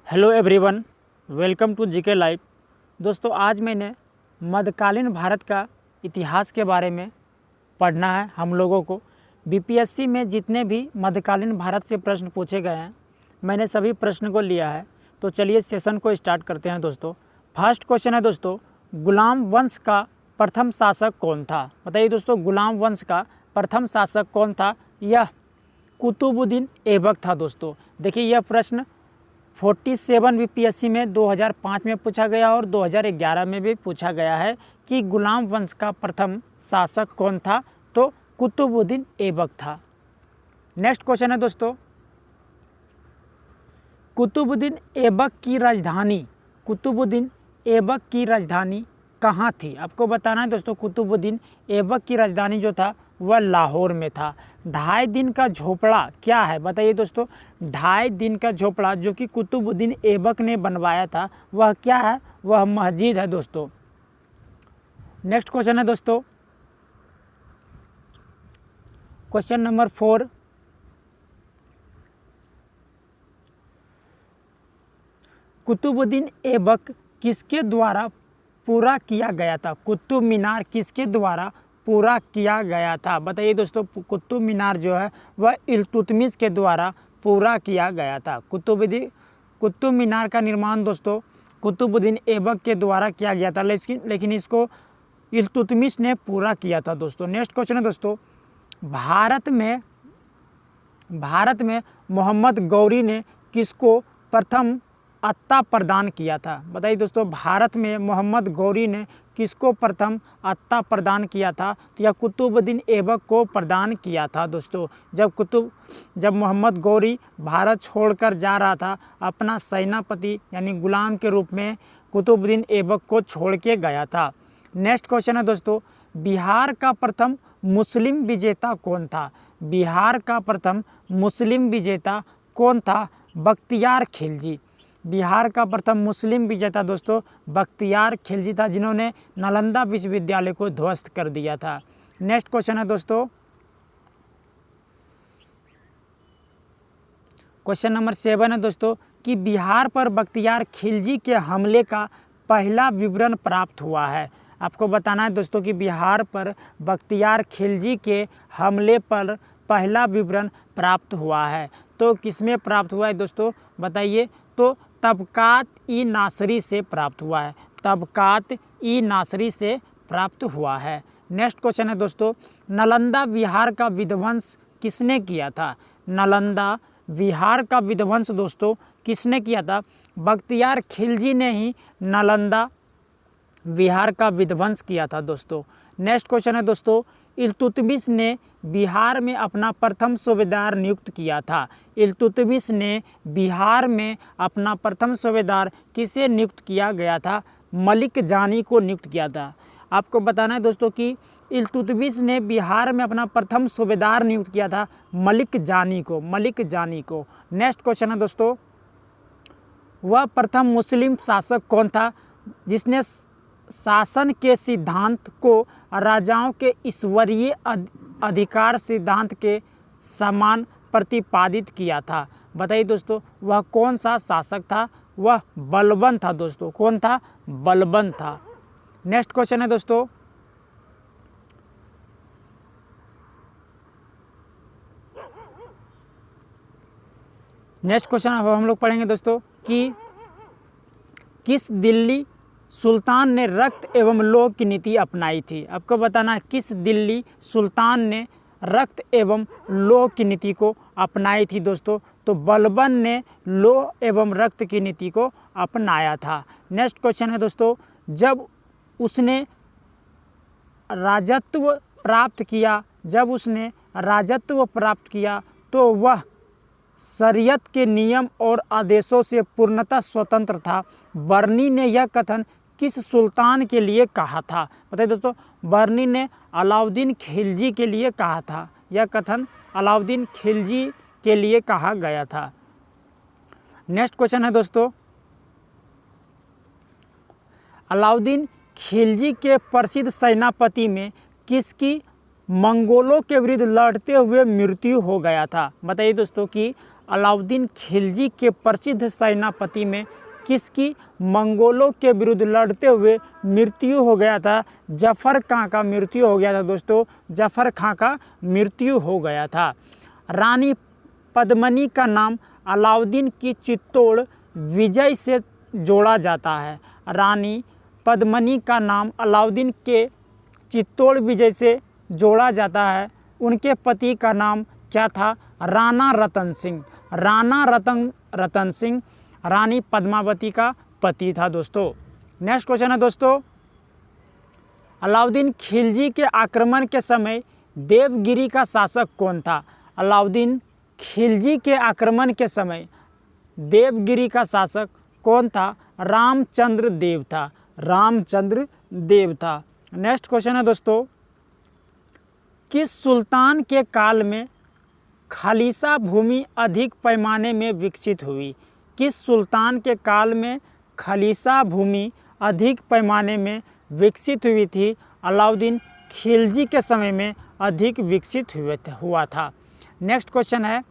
Hello everyone, welcome to GK live. दोस्तों, आज मैंने मध्यकालीन भारत का इतिहास के बारे में पढ़ना है। हम लोगों को बीपीएससी में जितने भी मध्यकालीन भारत से प्रश्न पूछे गए हैं, मैंने सभी प्रश्न को लिया है। तो चलिए सेशन को स्टार्ट करते हैं। दोस्तों, फर्स्ट क्वेश्चन है दोस्तों, गुलाम वंश का प्रथम शासक कौन था? बताइए दोस्तों, गुलाम वंश का प्रथम शासक कौन था? यह कुतुबुद्दीन ऐबक था। दोस्तों देखिए, यह प्रश्न 47 बीपीएससी में 2005 में पूछा गया और 2011 में भी पूछा गया है कि गुलाम वंश का प्रथम शासक कौन था? तो कुतुबुद्दीन ऐबक था। नेक्स्ट क्वेश्चन है दोस्तों, कुतुबुद्दीन ऐबक की राजधानी कहाँ थी? आपको बताना है दोस्तों, कुतुबुद्दीन ऐबक की राजधानी जो था वह लाहौर में था। 2.5 दिन का झोपड़ा क्या है? बताइए दोस्तों, 2.5 दिन का झोपड़ा जो कि कुतुबुद्दीन ऐबक ने बनवाया था, वह क्या है? वह मस्जिद है दोस्तों। नेक्स्ट क्वेश्चन है दोस्तों, क्वेश्चन नंबर 4, कुतुबुद्दीन ऐबक किसके द्वारा पूरा किया गया था? कुतुब मीनार किसके द्वारा पूरा किया गया था? बताइए दोस्तों, कुतुब मीनार जो है वह इल्तुतमिश के द्वारा पूरा किया गया था। कुतुब मीनार का निर्माण दोस्तों कुतुबुद्दीन ऐबक के द्वारा किया गया था, लेकिन इसको इल्तुतमिश ने पूरा किया था दोस्तों। नेक्स्ट क्वेश्चन है दोस्तों, भारत में मोहम्मद गौरी ने किसको प्रथम अत्ता प्रदान किया था? बताइए दोस्तों, भारत में मोहम्मद गौरी ने किसको प्रथम अत्ता प्रदान किया था? तो यह कुतुबुद्दीन ऐबक को प्रदान किया था दोस्तों। जब मोहम्मद गौरी भारत छोड़कर जा रहा था, अपना सेनापति यानी गुलाम के रूप में कुतुबुद्दीन ऐबक को छोड़ के गया था। नेक्स्ट क्वेश्चन है दोस्तों, बिहार का प्रथम मुस्लिम विजेता कौन था? बिहार का प्रथम मुस्लिम विजेता कौन था? बख्तियार खिलजी। बिहार का प्रथम मुस्लिम विजेता दोस्तों बख्तियार खिलजी था, जिन्होंने नालंदा विश्वविद्यालय को ध्वस्त कर दिया था। नेक्स्ट क्वेश्चन है दोस्तों, क्वेश्चन नंबर 7 है दोस्तों, कि बिहार पर बख्तियार खिलजी के हमले का पहला विवरण प्राप्त हुआ है। आपको बताना है दोस्तों कि बिहार पर बख्तियार खिलजी के हमले पर पहला विवरण प्राप्त हुआ है। तो किसमें प्राप्त हुआ है दोस्तों? बताइए। तो तबकात-ई-नासरी से प्राप्त हुआ है। तबकात-ई-नासरी से प्राप्त हुआ है। नेक्स्ट क्वेश्चन है दोस्तों, नालंदा विहार का विध्वंस किसने किया था? नालंदा विहार का विध्वंस दोस्तों किसने किया था? बख्तियार खिलजी ने ही नालंदा विहार का विध्वंस किया था दोस्तों। नेक्स्ट क्वेश्चन है दोस्तों, इल्तुतमिश ने बिहार में अपना प्रथम सूबेदार नियुक्त किया था। इल्तुतमिश ने बिहार में अपना प्रथम सूबेदार किसे नियुक्त किया गया था? मलिक जानी को नियुक्त किया था। आपको बताना है दोस्तों कि इल्तुतमिश ने बिहार में अपना प्रथम सूबेदार नियुक्त किया था मलिक जानी को। नेक्स्ट क्वेश्चन है दोस्तों, वह प्रथम मुस्लिम शासक कौन था जिसने शासन के सिद्धांत को राजाओं के ईश्वरीय अधिकार सिद्धांत के समान प्रतिपादित किया था? बताइए दोस्तों, वह कौन सा शासक था? वह बलबन था दोस्तों। कौन था? बलबन था। नेक्स्ट क्वेश्चन है दोस्तों, नेक्स्ट क्वेश्चन हम लोग पढ़ेंगे दोस्तों कि किस दिल्ली सुल्तान ने रक्त एवं लौह की नीति अपनाई थी? आपको बताना है किस दिल्ली सुल्तान ने रक्त एवं लौह की नीति को अपनाई थी दोस्तों? तो बलबन ने लौह एवं रक्त की नीति को अपनाया था। नेक्स्ट क्वेश्चन है दोस्तों, जब उसने राजत्व प्राप्त किया तो वह शरीयत के नियम और आदेशों से पूर्णतः स्वतंत्र था। बर्नी ने यह कथन किस सुल्तान के लिए कहा था? बताइए दोस्तों, बर्नी ने अलाउद्दीन खिलजी के लिए कहा था। यह कथन अलाउद्दीन खिलजी के लिए कहा गया था। नेक्स्ट क्वेश्चन है दोस्तों, अलाउद्दीन खिलजी के प्रसिद्ध सेनापति में किसकी मंगोलों के विरुद्ध लड़ते हुए मृत्यु हो गया था? बताइए दोस्तों कि अलाउद्दीन खिलजी के प्रसिद्ध सेनापति में किसकी मंगोलों के विरुद्ध लड़ते हुए मृत्यु हो गया था? जफ़र खां का मृत्यु हो गया था दोस्तों, जफ़र खां का मृत्यु हो गया था। रानी पद्मिनी का नाम अलाउद्दीन की चित्तौड़ विजय से जोड़ा जाता है। रानी पद्मिनी का नाम अलाउद्दीन के चित्तौड़ विजय से जोड़ा जाता है। उनके पति का नाम क्या था? राणा रतन सिंह। राणा रतन सिंह रानी पद्मावती का पति था दोस्तों। नेक्स्ट क्वेश्चन है दोस्तों, अलाउद्दीन खिलजी के आक्रमण के समय देवगिरी का शासक कौन था? अलाउद्दीन खिलजी के आक्रमण के समय देवगिरी का शासक कौन था? रामचंद्र देव था। रामचंद्र देव था। नेक्स्ट क्वेश्चन है दोस्तों, किस सुल्तान के काल में खालिसा भूमि अधिक पैमाने में विकसित हुई? किस सुल्तान के काल में खालिसा भूमि अधिक पैमाने में विकसित हुई थी? अलाउद्दीन खिलजी के समय में अधिक विकसित हुआ था। नेक्स्ट क्वेश्चन है,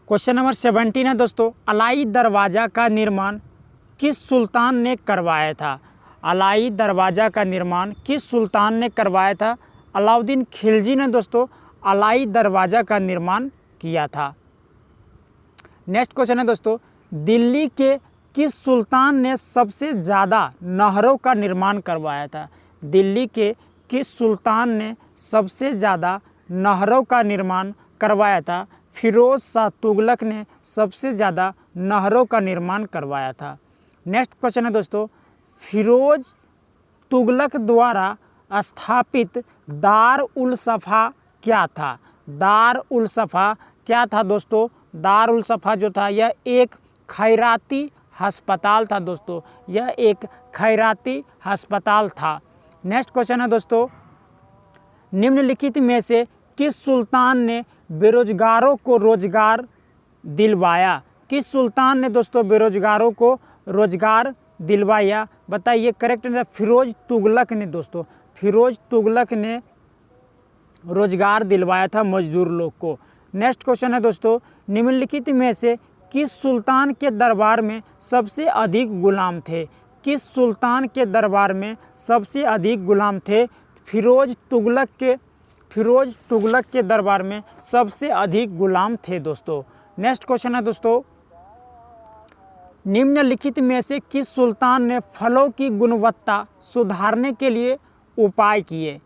क्वेश्चन नंबर 17 है दोस्तों, अलाई दरवाज़ा का निर्माण किस सुल्तान ने करवाया था? अलाई दरवाज़ा का निर्माण किस सुल्तान ने करवाया था? अलाउद्दीन खिलजी ने दोस्तों अलाई दरवाज़ा का निर्माण किया था। नेक्स्ट क्वेश्चन है दोस्तों, दिल्ली के किस सुल्तान ने सबसे ज़्यादा नहरों का निर्माण करवाया था? दिल्ली के किस सुल्तान ने सबसे ज़्यादा नहरों का निर्माण करवाया था? फिरोज शाह तुगलक ने सबसे ज़्यादा नहरों का निर्माण करवाया था। नेक्स्ट क्वेश्चन है दोस्तों, फिरोज तुगलक द्वारा स्थापित दार उल सफ़ा क्या था? दार उल सफ़ा क्या था दोस्तों? दार उल सफ़ा जो था यह एक खैराती अस्पताल था दोस्तों, यह एक खैराती अस्पताल था। नेक्स्ट क्वेश्चन है दोस्तों, निम्नलिखित में से किस सुल्तान ने बेरोजगारों को रोजगार दिलवाया? किस सुल्तान ने दोस्तों बेरोजगारों को रोजगार दिलवाया? बताइए करेक्ट आंसर फिरोज तुगलक ने दोस्तों, फिरोज तुगलक ने रोजगार दिलवाया था मजदूर लोग को। नेक्स्ट क्वेश्चन है दोस्तों, निम्नलिखित में से किस सुल्तान के दरबार में सबसे अधिक गुलाम थे? किस सुल्तान के दरबार में सबसे अधिक गुलाम थे? फिरोज तुगलक के दरबार में सबसे अधिक गुलाम थे दोस्तों। नेक्स्ट क्वेश्चन है दोस्तों, निम्नलिखित में से किस सुल्तान ने फलों की गुणवत्ता सुधारने के लिए उपाय किए?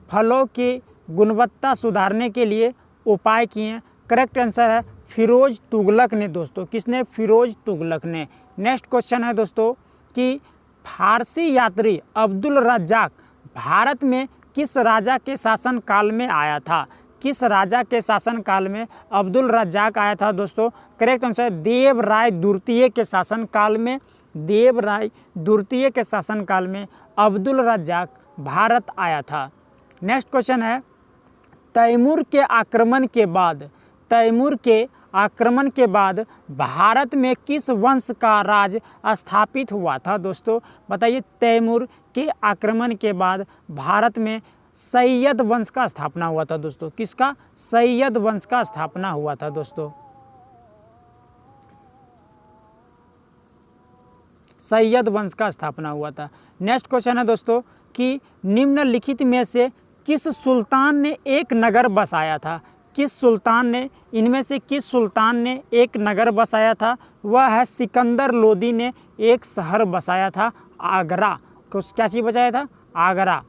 फलों की गुणवत्ता सुधारने के लिए उपाय किए? करेक्ट आंसर है फिरोज तुगलक ने दोस्तों। किसने? फिरोज तुगलक ने। नेक्स्ट क्वेश्चन है दोस्तों कि फारसी यात्री अब्दुल रज्जाक भारत में किस राजा के शासन काल में आया था? किस राजा के शासन काल में अब्दुल रज्जाक आया था दोस्तों? करेक्ट आंसर देव राय द्वितीय के शासन काल में, देव राय द्वितीय के शासन काल में अब्दुल रज्जाक भारत आया था। नेक्स्ट क्वेश्चन है, तैमूर के आक्रमण के बाद भारत में किस वंश का राज स्थापित हुआ था दोस्तों? बताइए तैमूर के आक्रमण के बाद भारत में सैयद वंश का स्थापना हुआ था दोस्तों। किसका? सैयद वंश का स्थापना हुआ था दोस्तों। सैयद वंश का स्थापना हुआ था। नेक्स्ट क्वेश्चन है दोस्तों कि निम्नलिखित में से किस सुल्तान ने एक नगर बसाया था? किस सुल्तान ने, इनमें से किस सुल्तान ने एक नगर बसाया था? वह है सिकंदर लोदी ने एक शहर बसाया था आगरा। क्या चीज़ बसाया था? आगरा।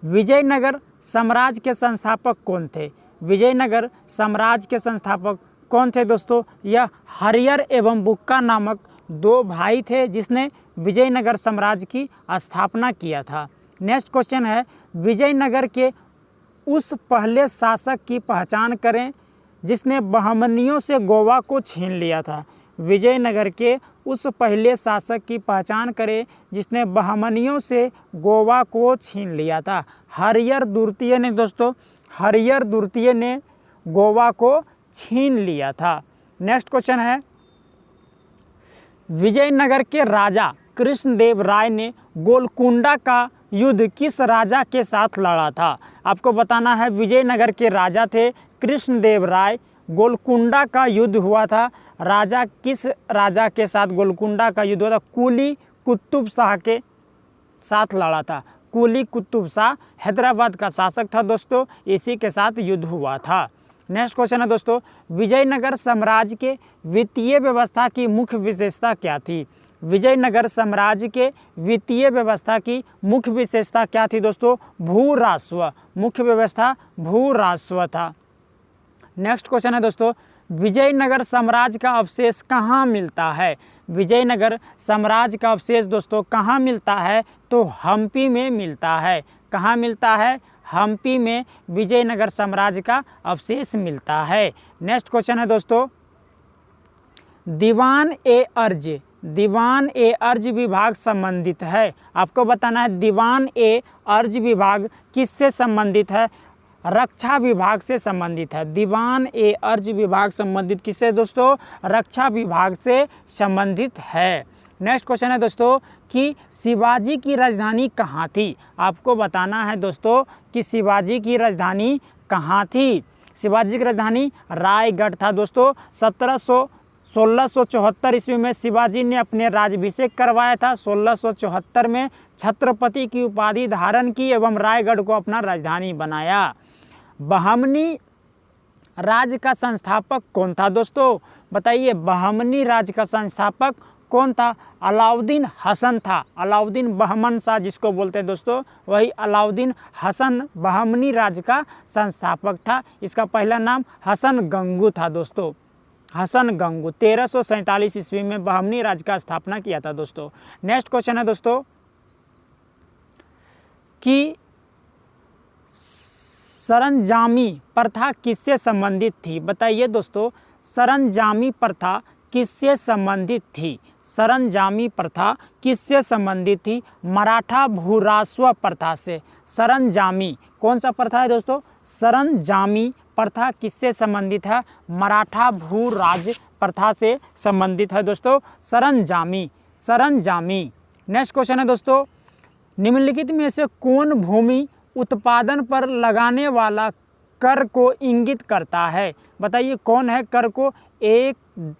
विजयनगर साम्राज्य के संस्थापक कौन थे? विजयनगर साम्राज्य के संस्थापक कौन थे दोस्तों? यह हरियर एवं बुक्का नामक दो भाई थे जिसने विजयनगर साम्राज्य की स्थापना किया था। नेक्स्ट क्वेश्चन है, विजयनगर के उस पहले शासक की पहचान करें जिसने बहमनियों से गोवा को छीन लिया था। विजयनगर के उस पहले शासक की पहचान करें जिसने बहमनियों से गोवा को छीन लिया था। हरियर द्वितीय ने दोस्तों, हरियर द्वितीय ने गोवा को छीन लिया था। नेक्स्ट क्वेश्चन है, विजयनगर के राजा कृष्णदेव राय ने गोलकुंडा का युद्ध किस राजा के साथ लड़ा था? आपको बताना है विजयनगर के राजा थे कृष्णदेव राय। गोलकुंडा का युद्ध हुआ था, राजा किस राजा के साथ गोलकुंडा का युद्ध हुआ था? कुली कुतुब शाह के साथ लड़ा था। कुली कुतुब शाह हैदराबाद का शासक था दोस्तों, इसी के साथ युद्ध हुआ था। नेक्स्ट क्वेश्चन है दोस्तों, विजयनगर साम्राज्य के वित्तीय व्यवस्था की मुख्य विशेषता क्या थी? विजयनगर साम्राज्य के वित्तीय व्यवस्था की मुख्य विशेषता क्या थी दोस्तों? भू राजस्व। मुख्य व्यवस्था भू राजस्व था। नेक्स्ट क्वेश्चन है दोस्तों, विजयनगर साम्राज्य का अवशेष कहाँ मिलता है? विजयनगर साम्राज्य का अवशेष दोस्तों कहाँ मिलता है? तो हम्पी में मिलता है। कहाँ मिलता है? हम्पी में विजयनगर साम्राज्य का अवशेष मिलता है। नेक्स्ट क्वेश्चन है दोस्तों, दीवान ए अर्ज विभाग संबंधित है। आपको बताना है दीवान ए अर्ज विभाग किससे संबंधित है? रक्षा विभाग से संबंधित है। दीवान ए अर्ज विभाग संबंधित किससे दोस्तों? रक्षा विभाग से संबंधित है। नेक्स्ट क्वेश्चन है दोस्तों कि शिवाजी की राजधानी कहाँ थी? आपको बताना है दोस्तों कि शिवाजी की राजधानी कहाँ थी? शिवाजी की राजधानी रायगढ़ था दोस्तों। 1674 ईस्वी में शिवाजी ने अपने राज्याभिषेक करवाया था। 1674 में छत्रपति की उपाधि धारण की एवं रायगढ़ को अपना राजधानी बनाया। बहमनी राज्य का संस्थापक कौन था दोस्तों? बताइए, बहमनी राज्य का संस्थापक कौन था? अलाउद्दीन हसन था। अलाउद्दीन बहमन शाह जिसको बोलते हैं दोस्तों, वही अलाउद्दीन हसन बहमनी राज्य का संस्थापक था। इसका पहला नाम हसन गंगू था दोस्तों। हसन गंगू 1347 ईस्वी में बहमनी राज्य का स्थापना किया था दोस्तों। नेक्स्ट क्वेश्चन है दोस्तों कि सरंजामी प्रथा किससे संबंधित थी? बताइए दोस्तों, सरंजामी प्रथा किससे संबंधित थी? सरंजामी प्रथा किससे संबंधित थी? मराठा भूराजस्व प्रथा से। सरंजामी कौन सा प्रथा है दोस्तों? सरंजामी प्रथा किससे संबंधित है? मराठा भूराज प्रथा से संबंधित है दोस्तों सरंजामी। नेक्स्ट क्वेश्चन है दोस्तों, निम्नलिखित में से कौन भूमि उत्पादन पर लगाने वाला कर को इंगित करता है? बताइए कौन है कर को? 1,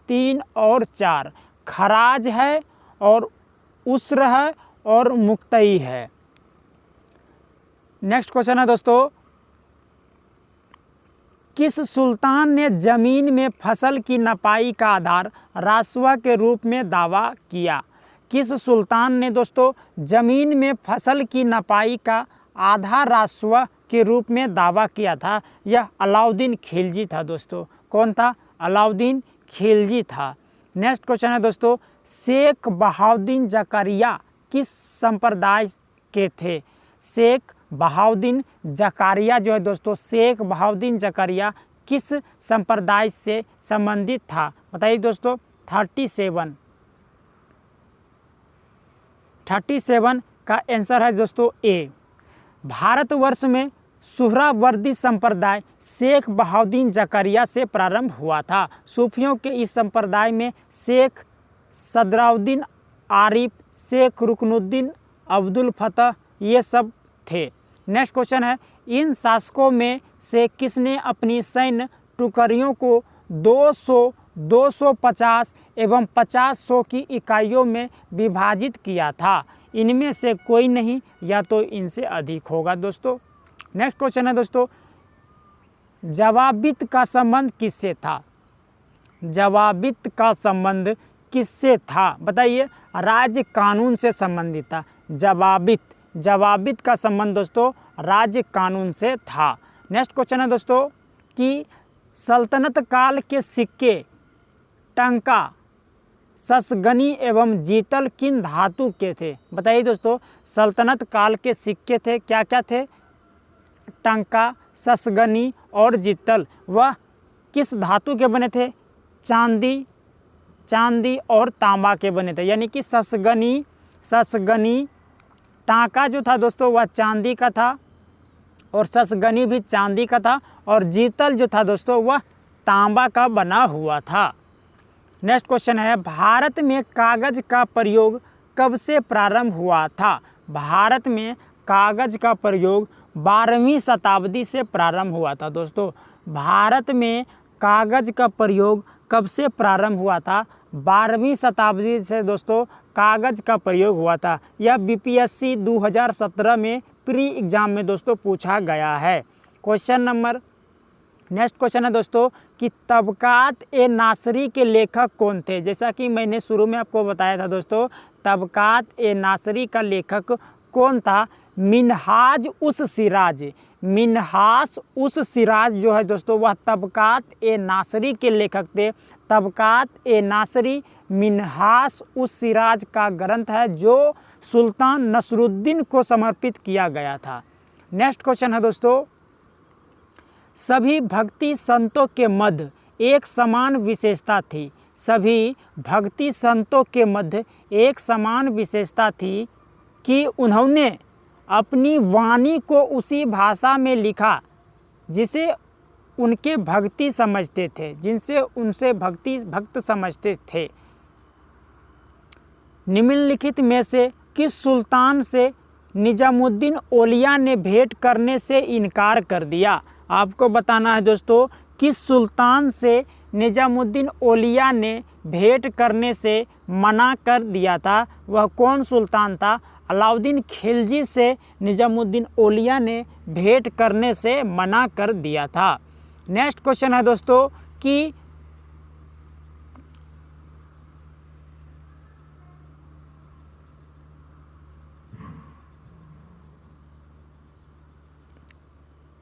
3 और 4। खराज है और उस्र है और मुक्तई है। नेक्स्ट क्वेश्चन है दोस्तों, किस सुल्तान ने जमीन में फसल की नपाई का आधार राजस्व के रूप में दावा किया? किस सुल्तान ने दोस्तों जमीन में फसल की नपाई का आधा राजस्व के रूप में दावा किया था? यह अलाउद्दीन खिलजी था दोस्तों। कौन था? अलाउद्दीन खिलजी था। नेक्स्ट क्वेश्चन है दोस्तों, शेख बहाउद्दीन जकारिया किस संप्रदाय के थे? शेख बहाउद्दीन जकारिया जो है दोस्तों, शेख बहाउद्दीन जकारिया किस संप्रदाय से संबंधित था? बताइए दोस्तों। 37 का आंसर है दोस्तों ए। भारतवर्ष में सुहरावर्दी संप्रदाय शेख बहाउद्दीन जकारिया से प्रारंभ हुआ था। सूफियों के इस संप्रदाय में शेख सदराउद्दीन आरिफ, शेख रुकनुद्दीन अब्दुल फतह ये सब थे। नेक्स्ट क्वेश्चन है, इन शासकों में से किसने अपनी सैन्य टुकड़ियों को 200, 250 एवं 50 की इकाइयों में विभाजित किया था? इनमें से कोई नहीं या तो इनसे अधिक होगा दोस्तों। नेक्स्ट क्वेश्चन है दोस्तों, जवाबित का संबंध किससे था? जवाबित का संबंध किससे था? बताइए। राज्य कानून से संबंधित था। जवाबित का संबंध दोस्तों राज्य कानून से था। नेक्स्ट क्वेश्चन है दोस्तों कि सल्तनत काल के सिक्के टंका, ससगनी एवं जीतल किन धातु के थे? बताइए दोस्तों। सल्तनत काल के सिक्के थे, क्या क्या थे? टंका, ससगनी और जीतल। वह किस धातु के बने थे? चांदी और तांबा के बने थे। यानी कि ससगनी टांका जो था दोस्तों वह चांदी का था और ससगनी भी चांदी का था और जीतल जो था दोस्तों वह तांबा का बना हुआ था। नेक्स्ट क्वेश्चन है, भारत में कागज का प्रयोग कब से प्रारंभ हुआ था? भारत में कागज़ का प्रयोग 12वीं शताब्दी से प्रारंभ हुआ था। दोस्तों, भारत में कागज़ का प्रयोग कब से प्रारंभ हुआ था? 12वीं शताब्दी से दोस्तों कागज़ का प्रयोग हुआ था। यह बीपीएससी 2017 में प्री एग्ज़ाम में दोस्तों पूछा गया है। नेक्स्ट क्वेश्चन है दोस्तों कि तबकात ए नासरी के लेखक कौन थे? जैसा कि मैंने शुरू में आपको बताया था दोस्तों, तबकात ए नासरी का लेखक कौन था? मिनहाज उस सिराज। मिनहाज उस सिराज जो है दोस्तों वह तबकात ए नासरी के लेखक थे। तबकात ए नासरी मिनहाज उस सिराज का ग्रंथ है जो सुल्तान नसरुद्दीन को समर्पित किया गया था। नेक्स्ट क्वेश्चन है दोस्तों, सभी भक्ति संतों के मध्य एक समान विशेषता थी। सभी भक्ति संतों के मध्य एक समान विशेषता थी कि उन्होंने अपनी वाणी को उसी भाषा में लिखा जिसे उनके भक्ति समझते थे, जिनसे उनसे भक्त समझते थे। निम्नलिखित में से किस सुल्तान से निजामुद्दीन औलिया ने भेंट करने से इनकार कर दिया? आपको बताना है दोस्तों, किस सुल्तान से निजामुद्दीन औलिया ने भेंट करने से मना कर दिया था? वह कौन सुल्तान था? अलाउद्दीन खिलजी से निजामुद्दीन औलिया ने भेंट करने से मना कर दिया था। नेक्स्ट क्वेश्चन है दोस्तों कि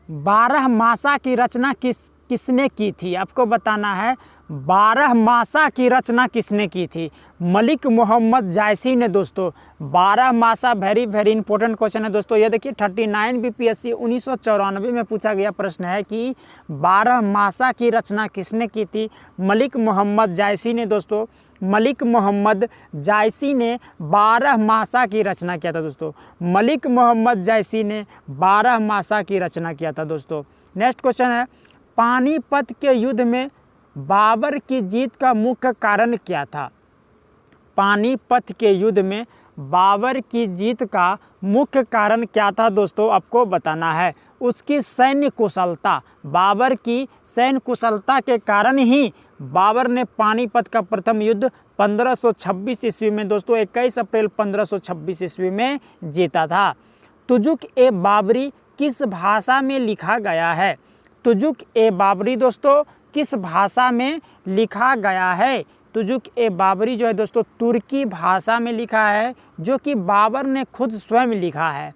बारहमासा की रचना किसने की थी? आपको बताना है बारहमासा की रचना किसने की थी? मलिक मोहम्मद जायसी ने दोस्तों। बारहमासा वेरी इंपॉर्टेंट क्वेश्चन है दोस्तों। ये देखिए 39 बीपीएससी 1994 में पूछा गया प्रश्न है कि बारहमासा की रचना किसने की थी? मलिक मोहम्मद जायसी ने दोस्तों। मलिक मोहम्मद जायसी ने बारहमासा की रचना किया था दोस्तों। मलिक मोहम्मद जायसी ने बारहमासा की रचना किया था दोस्तों। नेक्स्ट क्वेश्चन है, पानीपत के युद्ध में बाबर की जीत का मुख्य कारण क्या था? पानीपत के युद्ध में बाबर की जीत का मुख्य कारण क्या था दोस्तों? आपको बताना है उसकी सैन्य कुशलता। बाबर की सैन्य कुशलता के कारण ही बाबर ने पानीपत का प्रथम युद्ध 1526 ईस्वी में दोस्तों 21 अप्रैल 1526 ईस्वी में जीता था। तुजुक ए बाबरी किस भाषा में लिखा गया है? तुजुक ए बाबरी दोस्तों किस भाषा में लिखा गया है? तुजुक ए बाबरी जो है दोस्तों तुर्की भाषा में लिखा है, जो कि बाबर ने खुद स्वयं लिखा है।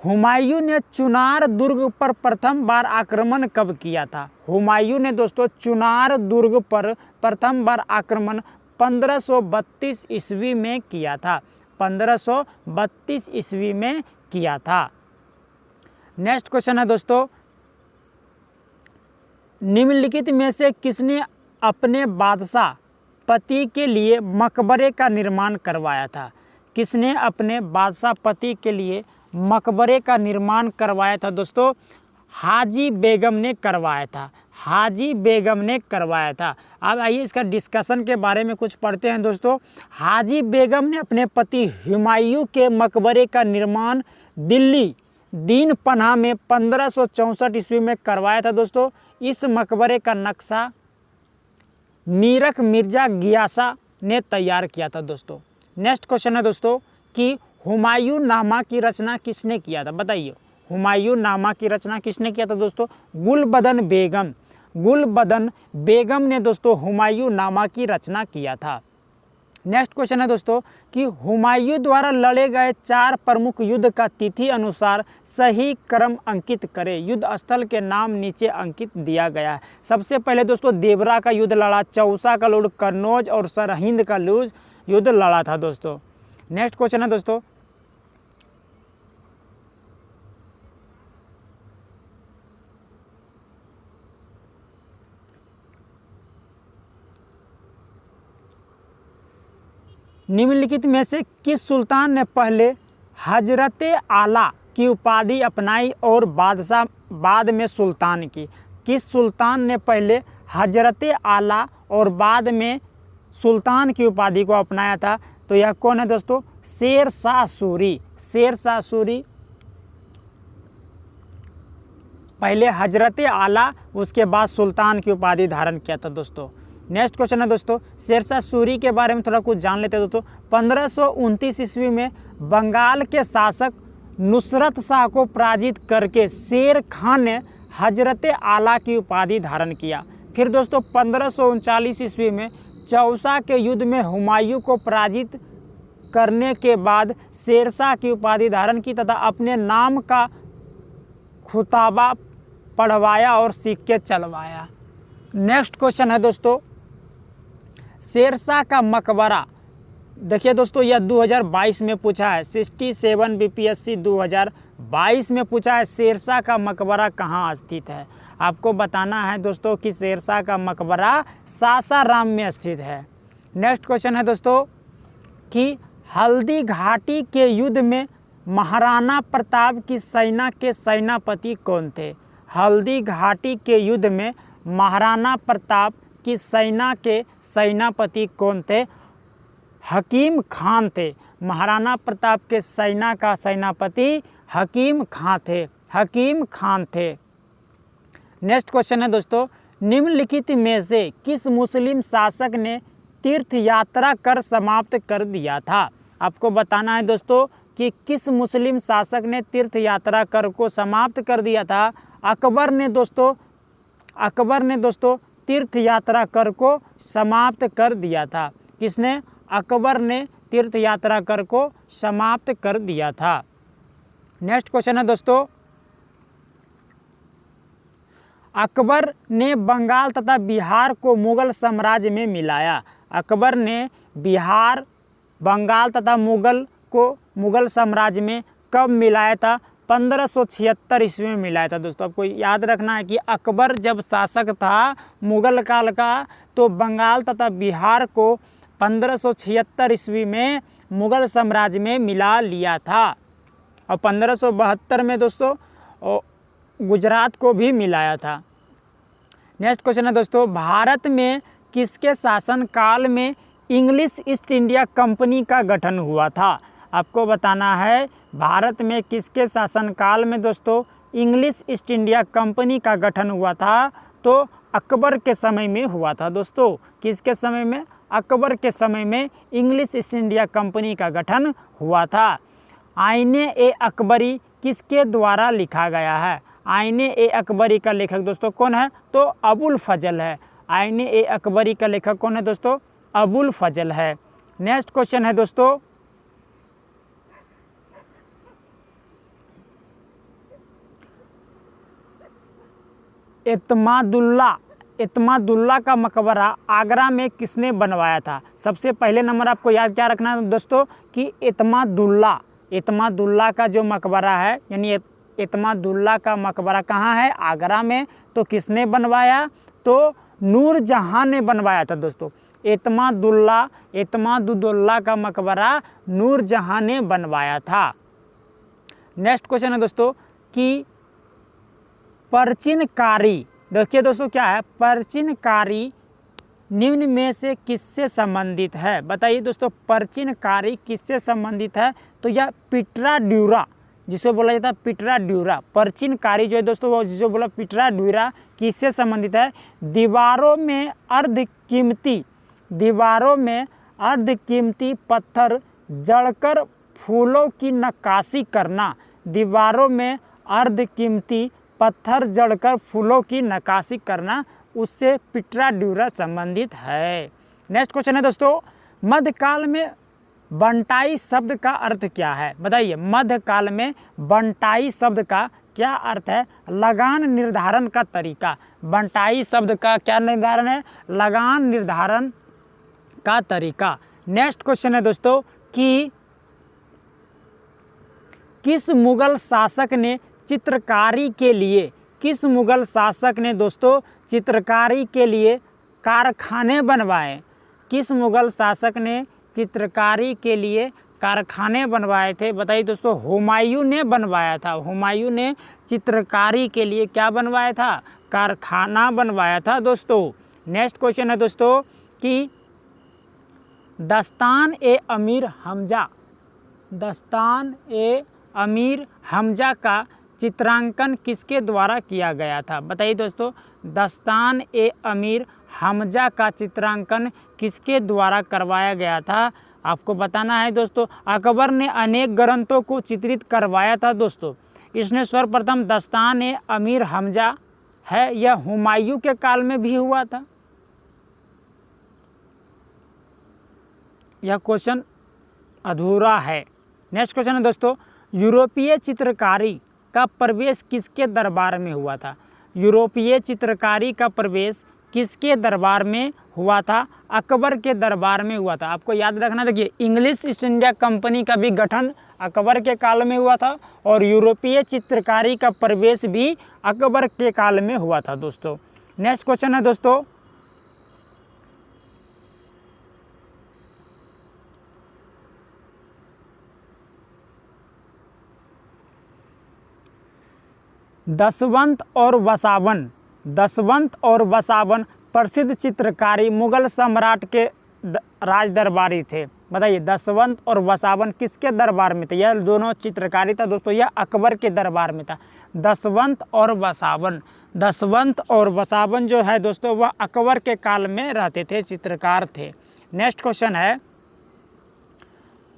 हुमायूं ने चुनार दुर्ग पर प्रथम बार आक्रमण कब किया था? हुमायूं ने दोस्तों चुनार दुर्ग पर प्रथम बार आक्रमण 1532 ईस्वी में किया था। 1532 ईस्वी में किया था। नेक्स्ट क्वेश्चन है दोस्तों, निम्नलिखित में से किसने अपने बादशाह पति के लिए मकबरे का निर्माण करवाया था? किसने अपने बादशाह पति के लिए मकबरे का निर्माण करवाया था दोस्तों? हाजी बेगम ने करवाया था। हाजी बेगम ने करवाया था। अब आइए इसका डिस्कशन के बारे में कुछ पढ़ते हैं दोस्तों। हाजी बेगम ने अपने पति हुमायूं के मकबरे का निर्माण दिल्ली दीन पनाह में 1564 ईस्वी में करवाया था दोस्तों। इस मकबरे का नक्शा मीरख मिर्जा गियासा ने तैयार किया था दोस्तों। नेक्स्ट क्वेश्चन है दोस्तों कि हुमायूं नामा की रचना किसने किया था? बताइए, हुमायूं नामा की रचना किसने किया था दोस्तों? गुलबदन बेगम। गुलबदन बेगम ने दोस्तों हुमायूं नामा की रचना किया था। नेक्स्ट क्वेश्चन है दोस्तों कि हुमायूं द्वारा लड़े गए 4 प्रमुख युद्ध का तिथि अनुसार सही क्रम अंकित करें। युद्ध स्थल के नाम नीचे अंकित दिया गया है। सबसे पहले दोस्तों देवरा का युद्ध लड़ा, चौसा का युद्ध, कन्नौज और सरहिंद का युद्ध लड़ा था दोस्तों। नेक्स्ट क्वेश्चन है दोस्तों, निम्नलिखित में से किस सुल्तान ने पहले हजरत आला की उपाधि अपनाई और बादशाह बाद में सुल्तान की? किस सुल्तान ने पहले हजरत आला और बाद में सुल्तान की उपाधि को अपनाया था? तो यह कौन है दोस्तों? शेर शाह सूरी। शेर शाह सूरी पहले हजरत आला उसके बाद सुल्तान की उपाधि धारण किया था दोस्तों। नेक्स्ट क्वेश्चन है दोस्तों, शेरशाह सूरी के बारे में थोड़ा कुछ जान लेते हैं दोस्तों। 1529 ईस्वी में बंगाल के शासक नुसरत शाह को पराजित करके शेर खान ने हजरत आला की उपाधि धारण किया। फिर दोस्तों 1539 ईस्वी में चौसा के युद्ध में हुमायूं को पराजित करने के बाद शेरशाह की उपाधि धारण की तथा अपने नाम का खुताबा पढ़वाया और सिक्के चलवाया। नेक्स्ट क्वेश्चन है दोस्तों, शेरशाह का मकबरा। देखिए दोस्तों यह 2022 में पूछा है, 67 बीपीएससी 2022 में पूछा है, शेरशाह का मकबरा कहाँ स्थित है। आपको बताना है दोस्तों कि शेरशाह का मकबरा सासाराम में स्थित है। नेक्स्ट क्वेश्चन है दोस्तों कि हल्दी घाटी के युद्ध में महाराणा प्रताप की सेना के सेनापति कौन थे। हल्दी घाटी के युद्ध में महाराणा प्रताप की सेना के सेनापति कौन थे। हकीम खान थे। महाराणा प्रताप के सेना का सेनापति हकीम खान थे। हकीम खान थे। नेक्स्ट क्वेश्चन है दोस्तों, निम्नलिखित में से किस मुस्लिम शासक ने तीर्थ यात्रा कर समाप्त कर दिया था। आपको बताना है दोस्तों कि किस मुस्लिम शासक ने तीर्थ यात्रा कर को समाप्त कर दिया था। अकबर ने दोस्तों तीर्थ यात्रा कर को समाप्त कर दिया था। किसने? अकबर ने तीर्थ यात्रा कर को समाप्त कर दिया था। नेक्स्ट क्वेश्चन है दोस्तों, अकबर ने बंगाल तथा बिहार को मुगल साम्राज्य में मिलाया। अकबर ने बिहार, बंगाल तथा मुगल साम्राज्य में कब मिलाया था? 1576 ईस्वी में मिलाया था दोस्तों। आपको याद रखना है कि अकबर जब शासक था मुगल काल का तो बंगाल तथा बिहार को 1576 ईस्वी में मुगल साम्राज्य में मिला लिया था और 1572 में दोस्तों गुजरात को भी मिलाया था। नेक्स्ट क्वेश्चन है दोस्तों, भारत में किसके शासनकाल में इंग्लिश ईस्ट इंडिया कंपनी का गठन हुआ था। आपको बताना है भारत में किसके शासनकाल में दोस्तों इंग्लिश ईस्ट इंडिया कंपनी का गठन हुआ था। तो अकबर के समय में हुआ था दोस्तों। किसके समय में? अकबर के समय में इंग्लिश ईस्ट इंडिया कंपनी का गठन हुआ था। आईने ए अकबरी किसके द्वारा लिखा गया है। आईने ए अकबरी का लेखक दोस्तों कौन है? तो अबुल फजल है। आईने ए अकबरी का लेखक कौन है दोस्तों? अबुल फजल है। नेक्स्ट क्वेश्चन है दोस्तों, एतमादुल्ला का मकबरा आगरा में किसने बनवाया था। सबसे पहले नंबर आपको याद क्या रखना है दोस्तों कि एतमादुल्ला का जो मकबरा है यानी एतमादुल्ला का मकबरा कहाँ है? आगरा में। तो किसने बनवाया? तो नूरजहां ने बनवाया था दोस्तों। एतमादुल्ला का मकबरा नूरजहां ने बनवाया था। नेक्स्ट क्वेश्चन है दोस्तों कि परचिनकारी, देखिए दोस्तों क्या है? परचिनकारी निम्न में से किससे संबंधित है। बताइए दोस्तों परचिनकारी किससे संबंधित है। तो यह पिटराड्यूरा, जिसे बोला जाता है पिटराड्यूरा। परचिनकारी जो है दोस्तों वो जिसे बोला पिटराड्यूरा किससे संबंधित है? दीवारों में अर्धकीमती पत्थर जड़कर फूलों की नक्काशी करना। दीवारों में अर्धकीमती पत्थर जड़कर फूलों की नक्काशी करना, उससे पिटराड्यूरा संबंधित है। नेक्स्ट क्वेश्चन है दोस्तों, मध्यकाल में बंटाई शब्द का अर्थ क्या है। बताइए मध्यकाल में बंटाई शब्द का क्या अर्थ है? लगान निर्धारण का तरीका। बंटाई शब्द का क्या निर्धारण है? लगान निर्धारण का तरीका। नेक्स्ट क्वेश्चन है दोस्तों कि किस मुगल शासक ने चित्रकारी के लिए चित्रकारी के लिए कारखाने बनवाए। किस मुगल शासक ने चित्रकारी के लिए कारखाने बनवाए थे? बताइए दोस्तों हुमायूं ने बनवाया था। हुमायूं ने चित्रकारी के लिए क्या बनवाया था? कारखाना बनवाया था दोस्तों। नेक्स्ट क्वेश्चन है दोस्तों कि दस्तान ए अमीर हमजा का चित्रांकन किसके द्वारा किया गया था? बताइए दोस्तों, दस्तान-ए-अमीर हमजा का चित्रांकन किसके द्वारा करवाया गया था? आपको बताना है दोस्तों। अकबर ने अनेक ग्रंथों को चित्रित करवाया था दोस्तों। इसने सर्वप्रथम दस्तान-ए-अमीर हमजा है, यह हुमायूं के काल में भी हुआ था। यह क्वेश्चन अधूरा है। नेक्स्ट क्वेश्चन है दोस्तों, यूरोपीय चित्रकारी का प्रवेश किसके दरबार में हुआ था? यूरोपीय चित्रकारी का प्रवेश किसके दरबार में हुआ था? अकबर के दरबार में हुआ था। आपको याद रखना, देखिए इंग्लिश ईस्ट इंडिया कंपनी का भी गठन अकबर के काल में हुआ था और यूरोपीय चित्रकारी का प्रवेश भी अकबर के काल में हुआ था दोस्तों। नेक्स्ट क्वेश्चन है दोस्तों, दसवंत और वसावन प्रसिद्ध चित्रकारी मुगल सम्राट के राज दरबारी थे। बताइए, दसवंत और वसावन किसके दरबार में थे? यह दोनों चित्रकारी था दोस्तों, यह अकबर के दरबार में था। दसवंत और वसावन जो है दोस्तों, वह अकबर के काल में रहते थे, चित्रकार थे। नेक्स्ट क्वेश्चन है,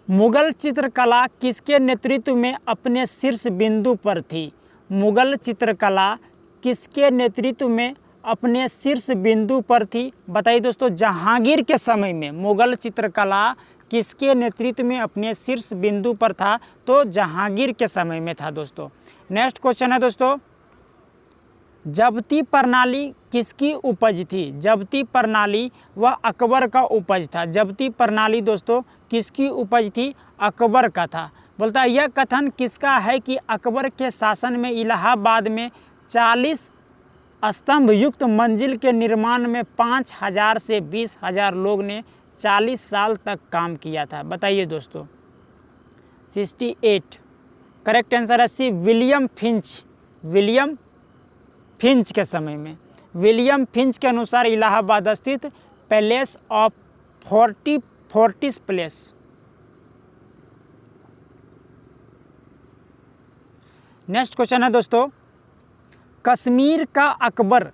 मुगल चित्रकला किसके नेतृत्व में अपने शीर्ष बिंदु पर थी? मुगल चित्रकला किसके नेतृत्व में अपने शीर्ष बिंदु पर थी? बताइए दोस्तों, जहांगीर के समय में मुगल चित्रकला किसके नेतृत्व में अपने शीर्ष बिंदु पर था? तो जहांगीर के समय में था दोस्तों। नेक्स्ट क्वेश्चन है दोस्तों, जब्ती प्रणाली किसकी उपज थी? जब्ती प्रणाली वह अकबर का उपज था। जब्ती प्रणाली दोस्तों किसकी उपज थी? अकबर का था। बोलता है, यह कथन किसका है कि अकबर के शासन में इलाहाबाद में 40 स्तंभ युक्त मंजिल के निर्माण में 5000 से 20,000 लोग ने 40 साल तक काम किया था? बताइए दोस्तों। 68 करेक्ट आंसर है सी, विलियम फिंच के समय में। विलियम फिंच के अनुसार इलाहाबाद स्थित palace of Fortis place. Next question है दोस्तों, कश्मीर का अकबर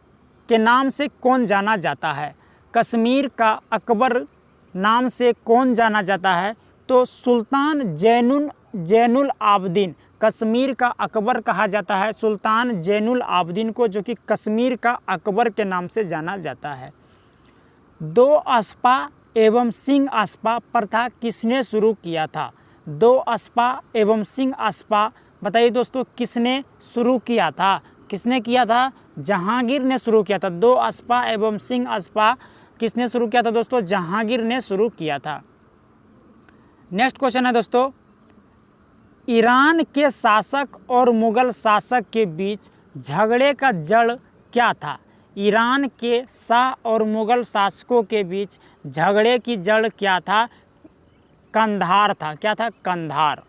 के नाम से कौन जाना जाता है? कश्मीर का अकबर नाम से कौन जाना जाता है? तो सुल्तान जैनुल आबदीन कश्मीर का अकबर कहा जाता है, सुल्तान जैनुल आबदीन को, जो कि कश्मीर का अकबर के नाम से जाना जाता है। 2 अस्पा एवं सिंह अस्पा प्रथा किसने शुरू किया था? 2 अस्पा एवं सिंह अस्पा, बताइए दोस्तों, किसने शुरू किया था? किसने किया था? जहांगीर ने शुरू किया था। 2 अस्पा एवं सिंह अस्पा किसने शुरू किया था दोस्तों? जहांगीर ने शुरू किया था। नेक्स्ट क्वेश्चन है दोस्तों, ईरान के शासक और मुगल शासक के बीच झगड़े का जड़ क्या था? ईरान के शाह और मुगल शासकों के बीच झगड़े की जड़ क्या था? कंधार था। क्या था? कंधार।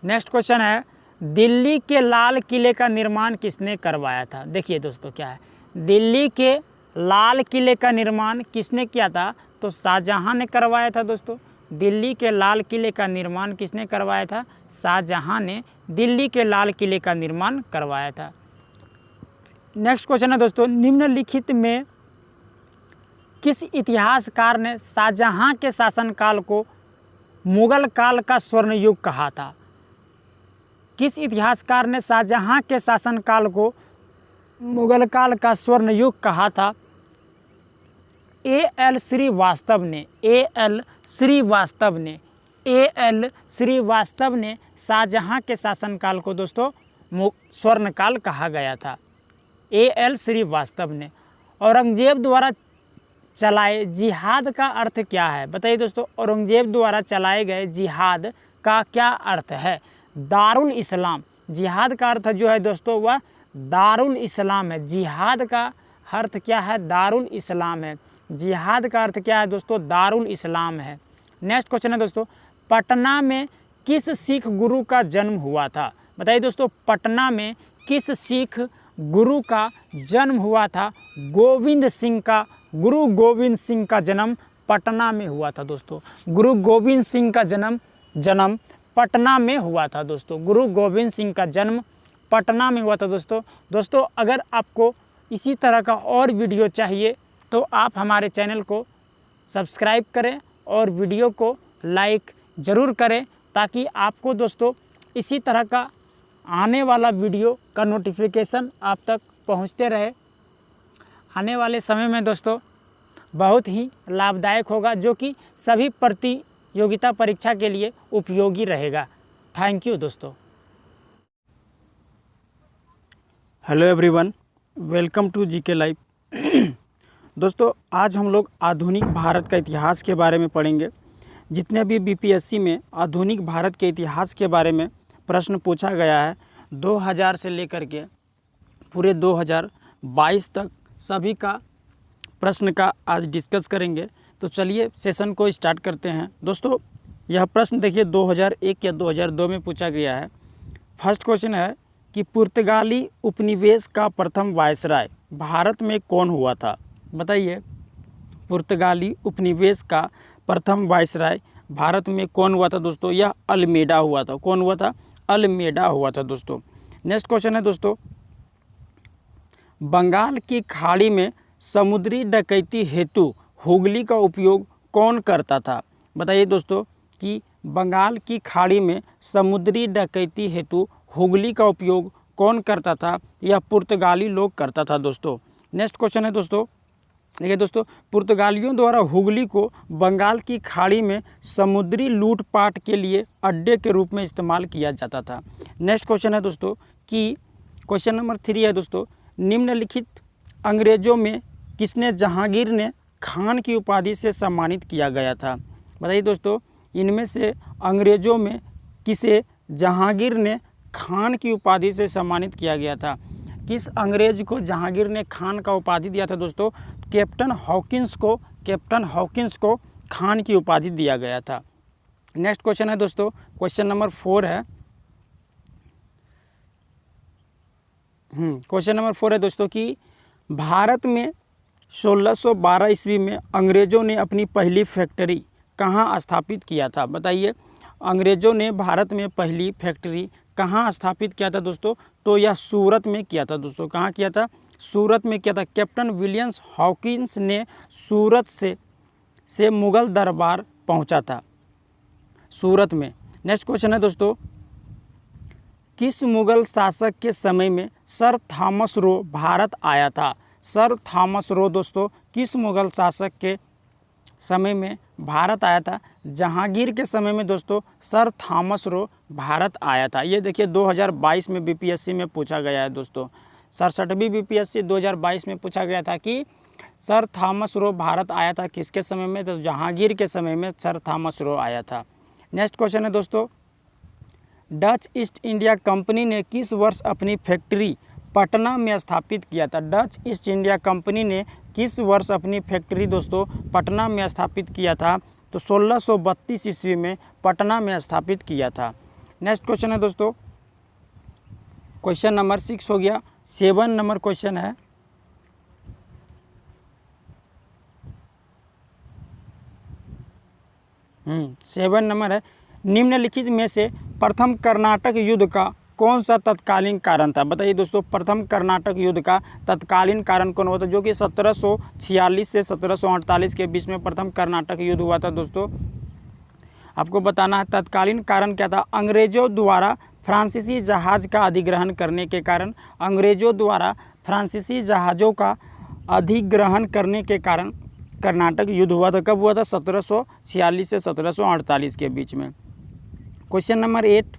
नेक्स्ट क्वेश्चन है, दिल्ली के लाल किले का निर्माण किसने करवाया था? देखिए दोस्तों क्या है, दिल्ली के लाल किले का निर्माण किसने किया था? तो शाहजहां ने करवाया था दोस्तों। दिल्ली के लाल किले का निर्माण किसने करवाया था? शाहजहां ने दिल्ली के लाल किले का निर्माण करवाया था। नेक्स्ट क्वेश्चन है दोस्तों, निम्नलिखित में किस इतिहासकार ने शाहजहां के शासनकाल को मुगल काल का स्वर्ण युग कहा था? किस इतिहासकार ने शाहजहां के शासनकाल को मुगल काल का स्वर्ण युग कहा था? एल श्रीवास्तव ने शाहजहां के शासनकाल को दोस्तों स्वर्ण काल कहा गया था। एल श्रीवास्तव ने। औरंगजेब द्वारा चलाए जिहाद का अर्थ क्या है? बताइए दोस्तों, औरंगजेब द्वारा चलाए गए जिहाद का क्या अर्थ है? दारुल इस्लाम। जिहाद का अर्थ जो है दोस्तों वह दारुल इस्लाम है। जिहाद का अर्थ क्या है? दारुल इस्लाम है। जिहाद का अर्थ क्या है दोस्तों? दारुल इस्लाम है। नेक्स्ट क्वेश्चन है दोस्तों, पटना में किस सिख गुरु का जन्म हुआ था? बताइए दोस्तों, पटना में किस सिख गुरु का जन्म हुआ था? गुरु गोविंद सिंह का जन्म पटना में हुआ था दोस्तों। गुरु गोविंद सिंह का जन्म पटना में हुआ था दोस्तों। गुरु गोविंद सिंह का जन्म पटना में हुआ था दोस्तों। अगर आपको इसी तरह का और वीडियो चाहिए तो आप हमारे चैनल को सब्सक्राइब करें और वीडियो को लाइक ज़रूर करें, ताकि आपको दोस्तों इसी तरह का आने वाला वीडियो का नोटिफिकेशन आप तक पहुंचते रहे। आने वाले समय में दोस्तों बहुत ही लाभदायक होगा, जो कि सभी प्रतियोगिता परीक्षा के लिए उपयोगी रहेगा। थैंक यू दोस्तों। Hello everyone, welcome to GK live. दोस्तों आज हम लोग आधुनिक भारत का इतिहास के बारे में पढ़ेंगे। जितने भी बीपीएससी में आधुनिक भारत के इतिहास के बारे में प्रश्न पूछा गया है 2000 से लेकर के पूरे 2022 तक, सभी का प्रश्न का आज डिस्कस करेंगे। तो चलिए सेशन को स्टार्ट करते हैं। दोस्तों यह प्रश्न देखिए 2001 या 2002 में पूछा गया है। फर्स्ट क्वेश्चन है कि पुर्तगाली उपनिवेश का प्रथम वायसराय भारत में कौन हुआ था? बताइए, पुर्तगाली उपनिवेश का प्रथम वायसराय भारत में कौन हुआ था दोस्तों? यह अल्मेडा हुआ था। कौन हुआ था? अल्मेडा हुआ था दोस्तों। नेक्स्ट क्वेश्चन है दोस्तों, बंगाल की खाड़ी में समुद्री डकैती हेतु हुगली का उपयोग कौन करता था? बताइए दोस्तों कि बंगाल की खाड़ी में समुद्री डकैती हेतु हुगली का उपयोग कौन करता था? यह पुर्तगाली लोग करता था दोस्तों। नेक्स्ट क्वेश्चन है दोस्तों, देखिए दोस्तों, पुर्तगालियों द्वारा हुगली को बंगाल की खाड़ी में समुद्री लूटपाट के लिए अड्डे के रूप में इस्तेमाल किया जाता था। नेक्स्ट क्वेश्चन है दोस्तों कि क्वेश्चन नंबर 3 है दोस्तों, निम्नलिखित अंग्रेजों में किसने जहांगीर ने खान की उपाधि से सम्मानित किया गया था? बताइए दोस्तों, इनमें से अंग्रेजों में किसे जहांगीर ने खान की उपाधि से सम्मानित किया गया था? किस अंग्रेज को जहांगीर ने खान का उपाधि दिया था दोस्तों? कैप्टन हॉकिंस को खान की उपाधि दिया गया था। नेक्स्ट क्वेश्चन है दोस्तों, क्वेश्चन नंबर 4 है। क्वेश्चन नंबर 4 है दोस्तों कि भारत में 1612 ईस्वी में अंग्रेजों ने अपनी पहली फैक्ट्री कहाँ स्थापित किया था? बताइए, अंग्रेजों ने भारत में पहली फैक्ट्री कहाँ स्थापित किया था दोस्तों? तो यह सूरत में किया था दोस्तों। कहाँ किया था? सूरत में किया था। कैप्टन विलियम हॉकिंस ने सूरत से मुगल दरबार पहुंचा था सूरत में। नेक्स्ट क्वेश्चन है दोस्तों, किस मुगल शासक के समय में सर थॉमस रो भारत आया था? सर थॉमस रो दोस्तों किस मुगल शासक के समय में भारत आया था? जहांगीर के समय में दोस्तों सर थॉमस रो भारत आया था। ये देखिए 2022 में बीपीएससी में पूछा गया है दोस्तों। 67वीं बीपीएससी 2022 में पूछा गया था कि सर थॉमस रो भारत आया था किसके समय में? तो जहांगीर के समय में सर थॉमस रो आया था। नेक्स्ट क्वेश्चन है दोस्तों, डच ईस्ट इंडिया कंपनी ने किस वर्ष अपनी फैक्ट्री पटना में स्थापित किया था? डच ईस्ट इंडिया कंपनी ने किस वर्ष अपनी फैक्ट्री दोस्तों पटना में स्थापित किया था? तो 1632 ईस्वी में पटना में स्थापित किया था। नेक्स्ट क्वेश्चन है दोस्तों, क्वेश्चन नंबर 6 हो गया। 7 नंबर क्वेश्चन है, 7 नंबर है, निम्नलिखित में से प्रथम कर्नाटक युद्ध का कौन सा तत्कालीन कारण था? बताइए दोस्तों, प्रथम कर्नाटक युद्ध का तत्कालीन कारण कौन हुआ था? जो कि 1746 से 1748 के बीच में प्रथम कर्नाटक युद्ध हुआ था दोस्तों। आपको बताना है तत्कालीन कारण क्या था। अंग्रेजों द्वारा फ्रांसीसी जहाज का अधिग्रहण करने के कारण, अंग्रेजों द्वारा फ्रांसीसी जहाज़ों का अधिग्रहण करने के कारण कर्नाटक युद्ध हुआ था। कब हुआ था? 1746 से 1748 के बीच में। क्वेश्चन नंबर 8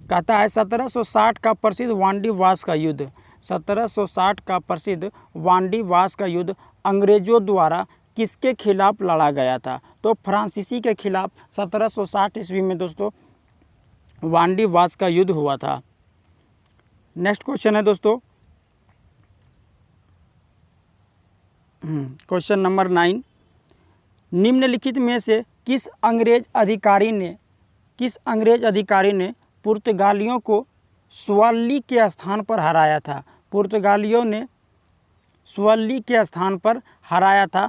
कहता है 1760 का प्रसिद्ध वांडी वास का युद्ध, 1760 का प्रसिद्ध वांडी वास का युद्ध अंग्रेजों द्वारा किसके खिलाफ लड़ा गया था? तो फ्रांसीसी के खिलाफ 1760 ईस्वी में दोस्तों वांडी वास का युद्ध हुआ था। नेक्स्ट क्वेश्चन है दोस्तों, क्वेश्चन नंबर 9, निम्नलिखित में से किस अंग्रेज अधिकारी ने पुर्तगालियों को स्वल्ली के स्थान पर हराया था? पुर्तगालियों ने स्वल्ली के स्थान पर हराया था।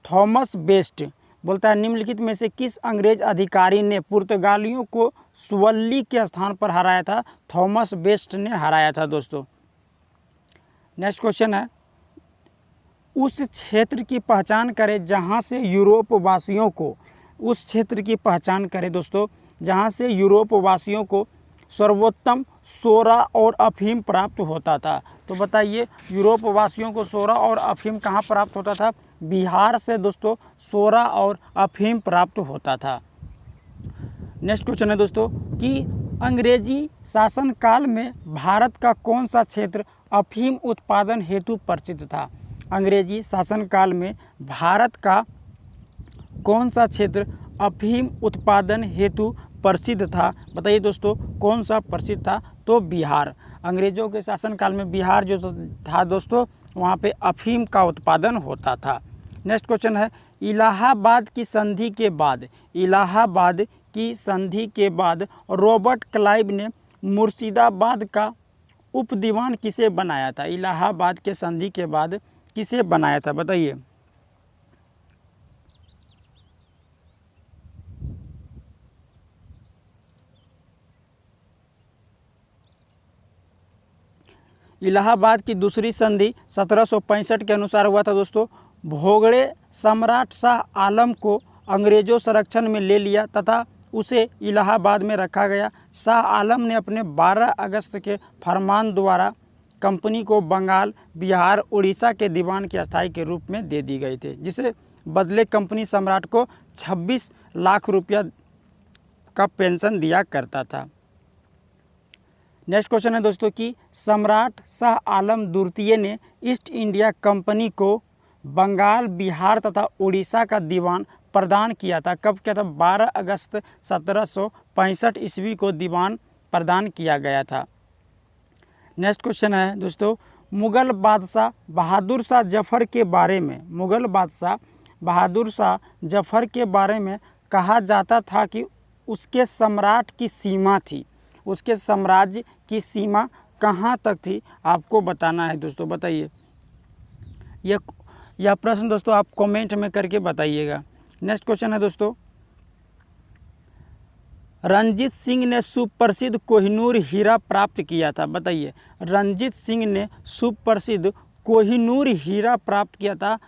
थॉमस बेस्ट बोलता है निम्नलिखित में से किस अंग्रेज अधिकारी ने पुर्तगालियों को स्वल्ली के स्थान पर हराया था, थॉमस बेस्ट ने हराया था दोस्तों। नेक्स्ट क्वेश्चन है, उस क्षेत्र की पहचान करें जहां से यूरोप वासियों को, उस क्षेत्र की पहचान करें दोस्तों जहां से यूरोप वासियों को सर्वोत्तम सोरा और अफीम प्राप्त होता था। तो बताइए यूरोप वासियों को सोरा और अफीम कहाँ प्राप्त होता था? बिहार से दोस्तों सोरा और अफीम प्राप्त होता था। नेक्स्ट क्वेश्चन है दोस्तों कि अंग्रेजी शासनकाल में भारत का कौन सा क्षेत्र अफीम उत्पादन हेतु प्रसिद्ध था? अंग्रेजी शासनकाल में भारत का कौन सा क्षेत्र अफीम उत्पादन हेतु प्रसिद्ध था? बताइए दोस्तों कौन सा प्रसिद्ध था? तो बिहार। अंग्रेजों के शासनकाल में बिहार जो था दोस्तों वहाँ पे अफीम का उत्पादन होता था। नेक्स्ट क्वेश्चन है, इलाहाबाद की संधि के बाद, इलाहाबाद की संधि के बाद रॉबर्ट क्लाइव ने मुर्शिदाबाद का उपदीवान किसे बनाया था? इलाहाबाद के संधि के बाद किसे बनाया था? बताइए। इलाहाबाद की दूसरी संधि 1765 के अनुसार हुआ था दोस्तों। भोगड़े सम्राट शाह आलम को अंग्रेजों संरक्षण में ले लिया तथा उसे इलाहाबाद में रखा गया। शाह आलम ने अपने 12 अगस्त के फरमान द्वारा कंपनी को बंगाल, बिहार, उड़ीसा के दीवान के अस्थायी के रूप में दे दी गए थे, जिसे बदले कंपनी सम्राट को 26 लाख रुपया का पेंशन दिया करता था। नेक्स्ट क्वेश्चन है दोस्तों कि सम्राट शाह आलम द्वितीय ने ईस्ट इंडिया कंपनी को बंगाल, बिहार तथा उड़ीसा का दीवान प्रदान किया था। कब किया था? 12 अगस्त 1765 ईस्वी को दीवान प्रदान किया गया था। नेक्स्ट क्वेश्चन है दोस्तों, मुगल बादशाह बहादुर शाह जफर के बारे में, मुगल बादशाह बहादुर शाह जफर के बारे में कहा जाता था कि उसके सम्राट की सीमा थी, उसके साम्राज्य की सीमा कहाँ तक थी? आपको बताना है दोस्तों। बताइए। यह प्रश्न दोस्तों आप कमेंट में करके बताइएगा। नेक्स्ट क्वेश्चन है दोस्तों, रंजीत सिंह ने सुप्रसिद्ध कोहिनूर हीरा प्राप्त किया था। बताइए। रंजीत सिंह ने सुप्रसिद्ध कोहिनूर हीरा प्राप्त किया था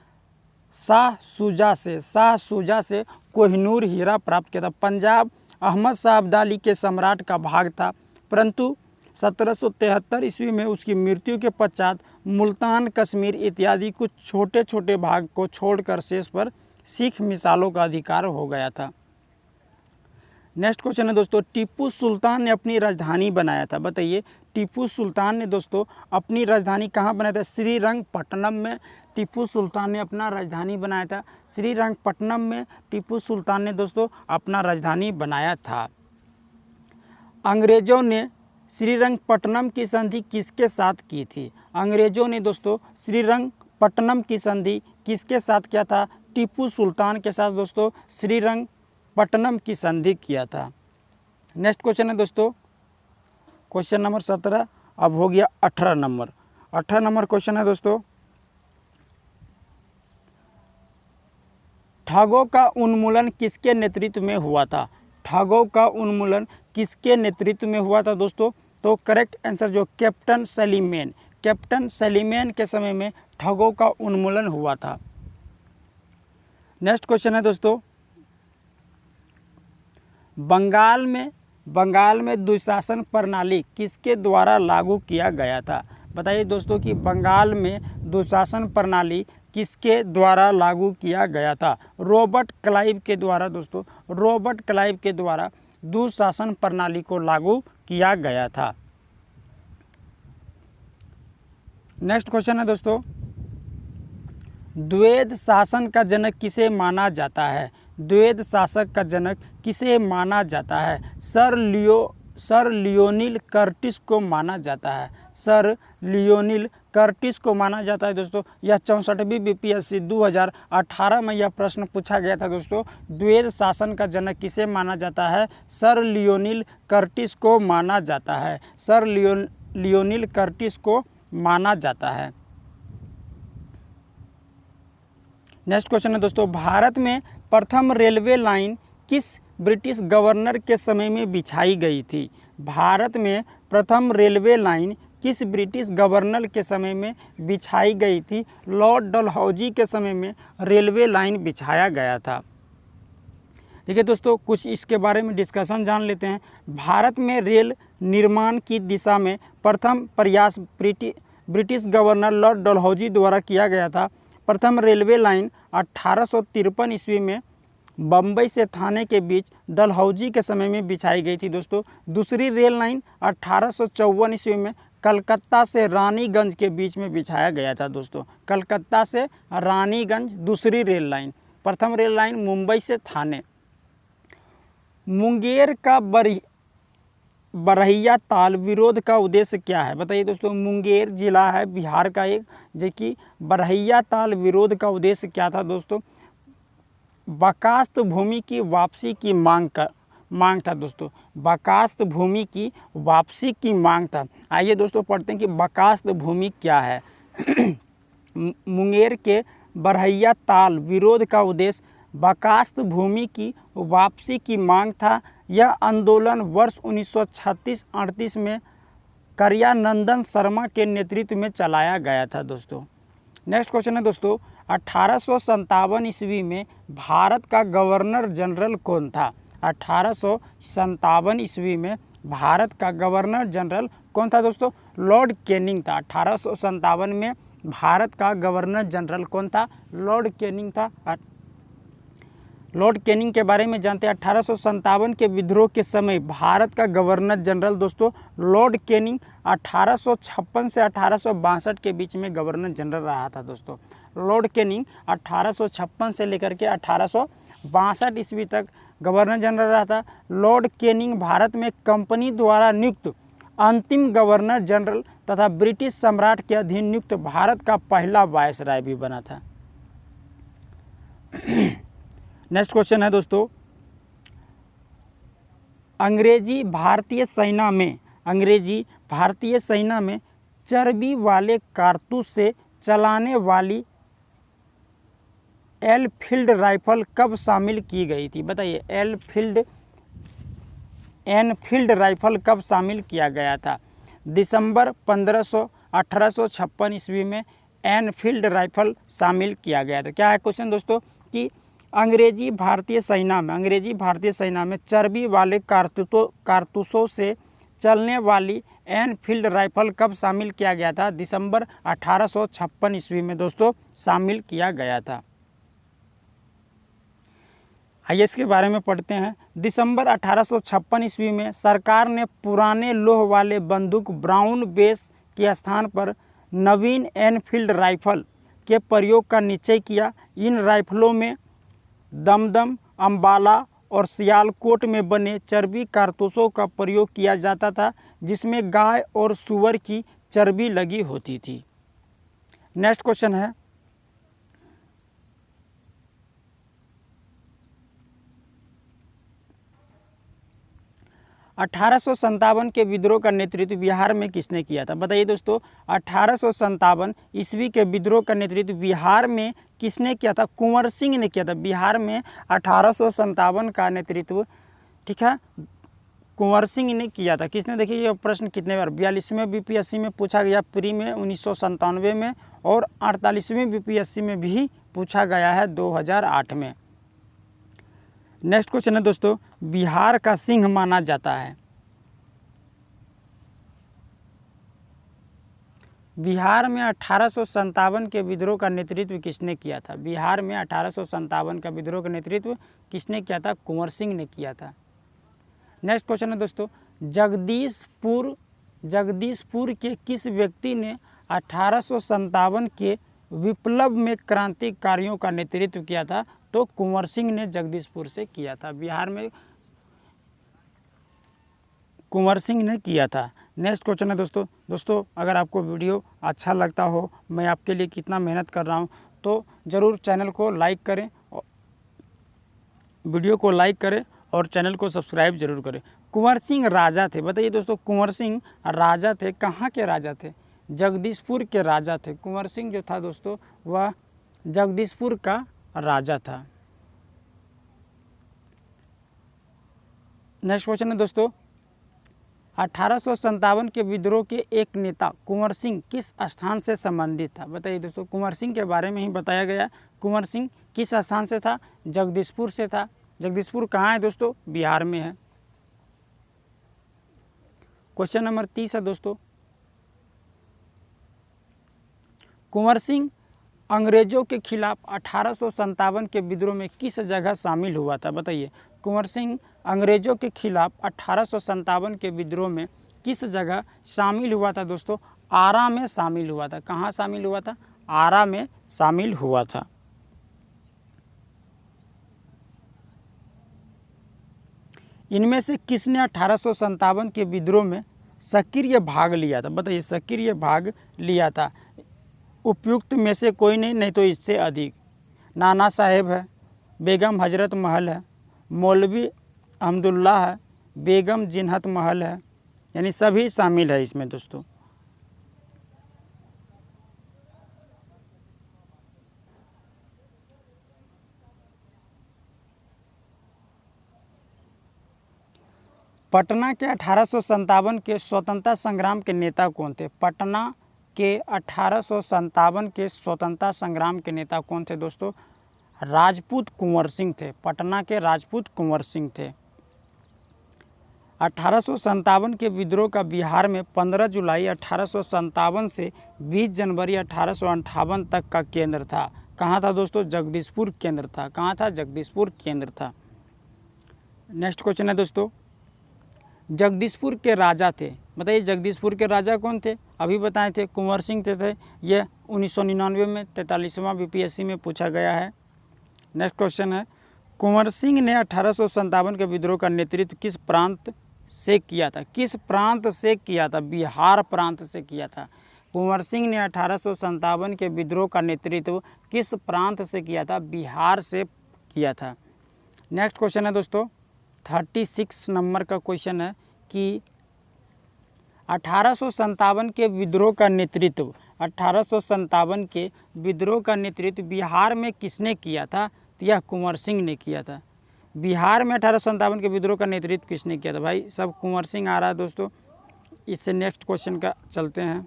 शाह शुजा से, शाह शुजा से कोहिनूर हीरा प्राप्त किया था। पंजाब अहमद शाह अब्दाली के सम्राट का भाग था, परंतु 1773 ईस्वी में उसकी मृत्यु के पश्चात मुल्तान, कश्मीर इत्यादि कुछ छोटे छोटे भाग को छोड़कर शेष पर सिख मिसालों का अधिकार हो गया था। नेक्स्ट क्वेश्चन है दोस्तों, टीपू सुल्तान ने अपनी राजधानी बनाया था। बताइए। टीपू सुल्तान ने दोस्तों अपनी राजधानी कहाँ बनाया था? श्रीरंगपट्टनम में टीपू सुल्तान ने अपना राजधानी बनाया था। श्रीरंगपट्टनम में टीपू सुल्तान ने दोस्तों अपना राजधानी बनाया था। अंग्रेजों ने श्रीरंगपट्टनम की संधि किसके साथ की थी? अंग्रेजों ने दोस्तों श्रीरंगपट्टनम की संधि किसके साथ किया था? टीपू सुल्तान के साथ दोस्तों श्रीरंगपट्टनम की संधि किया था। नेक्स्ट क्वेश्चन है दोस्तों, क्वेश्चन नंबर 17। अब हो गया 18 नंबर। 18 नंबर क्वेश्चन है दोस्तों, ठगों का उन्मूलन किसके नेतृत्व में हुआ था? ठगों का उन्मूलन किसके नेतृत्व में हुआ था दोस्तों? तो करेक्ट आंसर जो कैप्टन सलीमैन, कैप्टन सलीमैन के समय में ठगों का उन्मूलन हुआ था। नेक्स्ट क्वेश्चन है दोस्तों, बंगाल में दुशासन प्रणाली किसके द्वारा लागू किया गया था? बताइए दोस्तों कि बंगाल में दुशासन प्रणाली किसके द्वारा लागू किया गया था? रॉबर्ट क्लाइव के द्वारा दोस्तों, रॉबर्ट क्लाइव के द्वारा दुशासन प्रणाली को लागू किया गया था। नेक्स्ट क्वेश्चन है दोस्तों, द्वैध शासन का जनक किसे माना जाता है? द्वैध शासक का जनक किसे माना जाता है? सर लियोनिल कर्टिस को माना जाता है। सर लियोनिल कर्टिस को माना जाता है दोस्तों। यह 64वीं बीपीएससी 2018 में यह प्रश्न पूछा गया था दोस्तों। द्वैध शासन का जनक किसे माना जाता है? सर लियोनिल कर्टिस को माना जाता है। सर लियोनिल कर्टिस को माना जाता है। नेक्स्ट क्वेश्चन है दोस्तों, भारत में प्रथम रेलवे लाइन किस ब्रिटिश गवर्नर के समय में बिछाई गई थी? भारत में प्रथम रेलवे लाइन किस ब्रिटिश गवर्नर के समय में बिछाई गई थी? लॉर्ड डलहौजी के समय में रेलवे लाइन बिछाया गया था। ठीक है दोस्तों, कुछ इसके बारे में डिस्कशन जान लेते हैं। भारत में रेल निर्माण की दिशा में प्रथम प्रयास ब्रिटिश गवर्नर लॉर्ड डलहौजी द्वारा किया गया था। प्रथम रेलवे लाइन 1853 ईस्वी में बम्बई से थाने के बीच डलहौजी के समय में बिछाई गई थी दोस्तों। दूसरी रेल लाइन 1854 ईस्वी में कलकत्ता से रानीगंज के बीच में बिछाया गया था दोस्तों। कलकत्ता से रानीगंज दूसरी रेल लाइन। प्रथम रेल लाइन मुंबई से थाने। मुंगेर का बरहिया ताल विरोध का उद्देश्य क्या है? बताइए दोस्तों, मुंगेर जिला है बिहार का एक, जो कि बरहिया ताल विरोध का उद्देश्य क्या था दोस्तों? बकास्त भूमि की वापसी की मांग था दोस्तों। बकास्त भूमि की वापसी की मांग था। आइए दोस्तों पढ़ते हैं कि बकास्त भूमि क्या है। मुंगेर के बरहिया ताल विरोध का उद्देश्य बकास्त भूमि की वापसी की मांग था। यह आंदोलन वर्ष 1936-38 में करियानंदन शर्मा के नेतृत्व में चलाया गया था दोस्तों। नेक्स्ट क्वेश्चन है दोस्तों, 1857 ईस्वी में भारत का गवर्नर जनरल कौन था? 1857 ईस्वी में भारत का गवर्नर जनरल कौन था दोस्तों? लॉर्ड कैनिंग था। 1857 में भारत का गवर्नर जनरल कौन था? लॉर्ड कैनिंग था। लॉर्ड कैनिंग के बारे में जानते हैं। 1857 के विद्रोह के समय भारत का गवर्नर जनरल दोस्तों लॉर्ड कैनिंग 1856 से 1862 के बीच में गवर्नर जनरल रहा था दोस्तों। लॉर्ड कैनिंग 1856 से लेकर के 1862 ईस्वी तक गवर्नर जनरल रहा था। लॉर्ड कैनिंग भारत में कंपनी द्वारा नियुक्त अंतिम गवर्नर जनरल तथा ब्रिटिश सम्राट के अधीन नियुक्त भारत का पहला वायसराय भी बना था। नेक्स्ट क्वेश्चन है दोस्तों, अंग्रेजी भारतीय सेना में चर्बी वाले कारतूस से चलाने वाली एनफील्ड राइफल कब शामिल की गई थी? बताइए, एनफील्ड राइफल कब शामिल किया गया था? दिसंबर 1856 ईस्वी में एनफील्ड राइफल शामिल किया गया था। क्या है क्वेश्चन दोस्तों कि अंग्रेजी भारतीय सेना में चर्बी वाले कारतूसों से चलने वाली एनफील्ड राइफल कब शामिल किया गया था? दिसंबर 1856 ईस्वी में दोस्तों शामिल किया गया था। आइए इसके बारे में पढ़ते हैं। दिसंबर 1856 ईस्वी में सरकार ने पुराने लोह वाले बंदूक ब्राउन बेस के स्थान पर नवीन एनफील्ड राइफल के प्रयोग का निश्चय किया। इन राइफलों में दमदम, अम्बाला और सियालकोट में बने चर्बी कारतूसों का प्रयोग किया जाता था, जिसमें गाय और सूअर की चर्बी लगी होती थी। नेक्स्ट क्वेश्चन है, अठारह के विद्रोह का नेतृत्व बिहार में किसने किया था? बताइए दोस्तों, 1857 ईस्वी के विद्रोह का नेतृत्व बिहार में किसने किया था? कुंवर सिंह ने किया था। बिहार में 1857 का नेतृत्व, ठीक है, कुंवर सिंह ने किया था। किसने? देखिए ये प्रश्न कितने बार 42वें बीपीएससी में पूछा गया, प्री में 1997 में, और 48वें बीपीएससी में भी पूछा गया है 2008 में। नेक्स्ट क्वेश्चन है दोस्तों, बिहार का सिंह माना जाता है। बिहार में 1857 के विद्रोह का नेतृत्व किसने किया था? बिहार में 1857 का विद्रोह का नेतृत्व किसने किया था? कुंवर सिंह ने किया था। नेक्स्ट क्वेश्चन है दोस्तों, जगदीशपुर के किस व्यक्ति ने 1857 के विप्लव में क्रांतिकारियों का नेतृत्व किया था? तो कुंवर सिंह ने जगदीशपुर से किया था। बिहार में कुंवर सिंह ने किया था। नेक्स्ट क्वेश्चन है दोस्तों अगर आपको वीडियो अच्छा लगता हो, मैं आपके लिए कितना मेहनत कर रहा हूं, तो ज़रूर चैनल को लाइक करें, वीडियो को लाइक करें और चैनल को सब्सक्राइब जरूर करें। कुंवर सिंह राजा थे। बताइए दोस्तों, कुंवर सिंह राजा थे। कहाँ के राजा थे? जगदीशपुर के राजा थे। कुंवर सिंह जो था दोस्तों वह जगदीशपुर का राजा था। नेक्स्ट क्वेश्चन है दोस्तों, 1857 के विद्रोह के एक नेता कुंवर सिंह किस स्थान से संबंधित था? बताइए दोस्तों, कुंवर सिंह के बारे में ही बताया गया। कुंवर सिंह किस स्थान से था? जगदीशपुर से था। जगदीशपुर कहाँ है दोस्तों? बिहार में है। क्वेश्चन नंबर 30 है दोस्तों, कुंवर सिंह अंग्रेजों के खिलाफ 1857 के विद्रोह में किस जगह शामिल हुआ था? बताइए, कुंवर सिंह अंग्रेजों के खिलाफ 1857 के विद्रोह में किस जगह शामिल हुआ था दोस्तों? आरा में शामिल हुआ था। कहाँ शामिल हुआ था? आरा में शामिल हुआ था। इनमें से किसने 1857 के विद्रोह में सक्रिय भाग लिया था? बताइए, सक्रिय भाग लिया था। उपयुक्त में से कोई नहीं तो इससे अधिक। नाना साहेब है, बेगम हजरत महल है, मौलवी अहमदुल्ला है, बेगम जिन्हत महल है, यानी सभी शामिल है इसमें दोस्तों। पटना के 1857 के स्वतंत्रता संग्राम के नेता कौन थे? पटना के 1857 के स्वतंत्रता संग्राम के नेता कौन थे दोस्तों? राजपूत कुंवर सिंह थे। पटना के राजपूत कुंवर सिंह थे। 1857 के विद्रोह का बिहार में 15 जुलाई 1857 से 20 जनवरी 1858 तक का केंद्र था। कहाँ था दोस्तों? जगदीशपुर केंद्र था। कहाँ था? जगदीशपुर केंद्र था। नेक्स्ट क्वेश्चन है दोस्तों, जगदीशपुर के राजा थे। बताइए, जगदीशपुर के राजा कौन थे? अभी बताए थे, कुंवर सिंह थे। ये 1999 में 43वां बीपीएससी में पूछा गया है। नेक्स्ट क्वेश्चन है, कुंवर सिंह ने 1857 के विद्रोह का नेतृत्व किस प्रांत से किया था? किस प्रांत से किया था? बिहार प्रांत से किया था। कुंवर सिंह ने 1857 के विद्रोह का नेतृत्व किस प्रांत से किया था? बिहार से किया था। नेक्स्ट क्वेश्चन है दोस्तों, 36 नंबर का क्वेश्चन है कि 1857 के विद्रोह का नेतृत्व 1857 के विद्रोह का नेतृत्व बिहार में किसने किया था? तो यह कुंवर सिंह ने किया था। बिहार में 1857 के विद्रोह का नेतृत्व किसने किया था? भाई सब कुंवर सिंह आ रहा है दोस्तों। इससे नेक्स्ट क्वेश्चन का चलते हैं,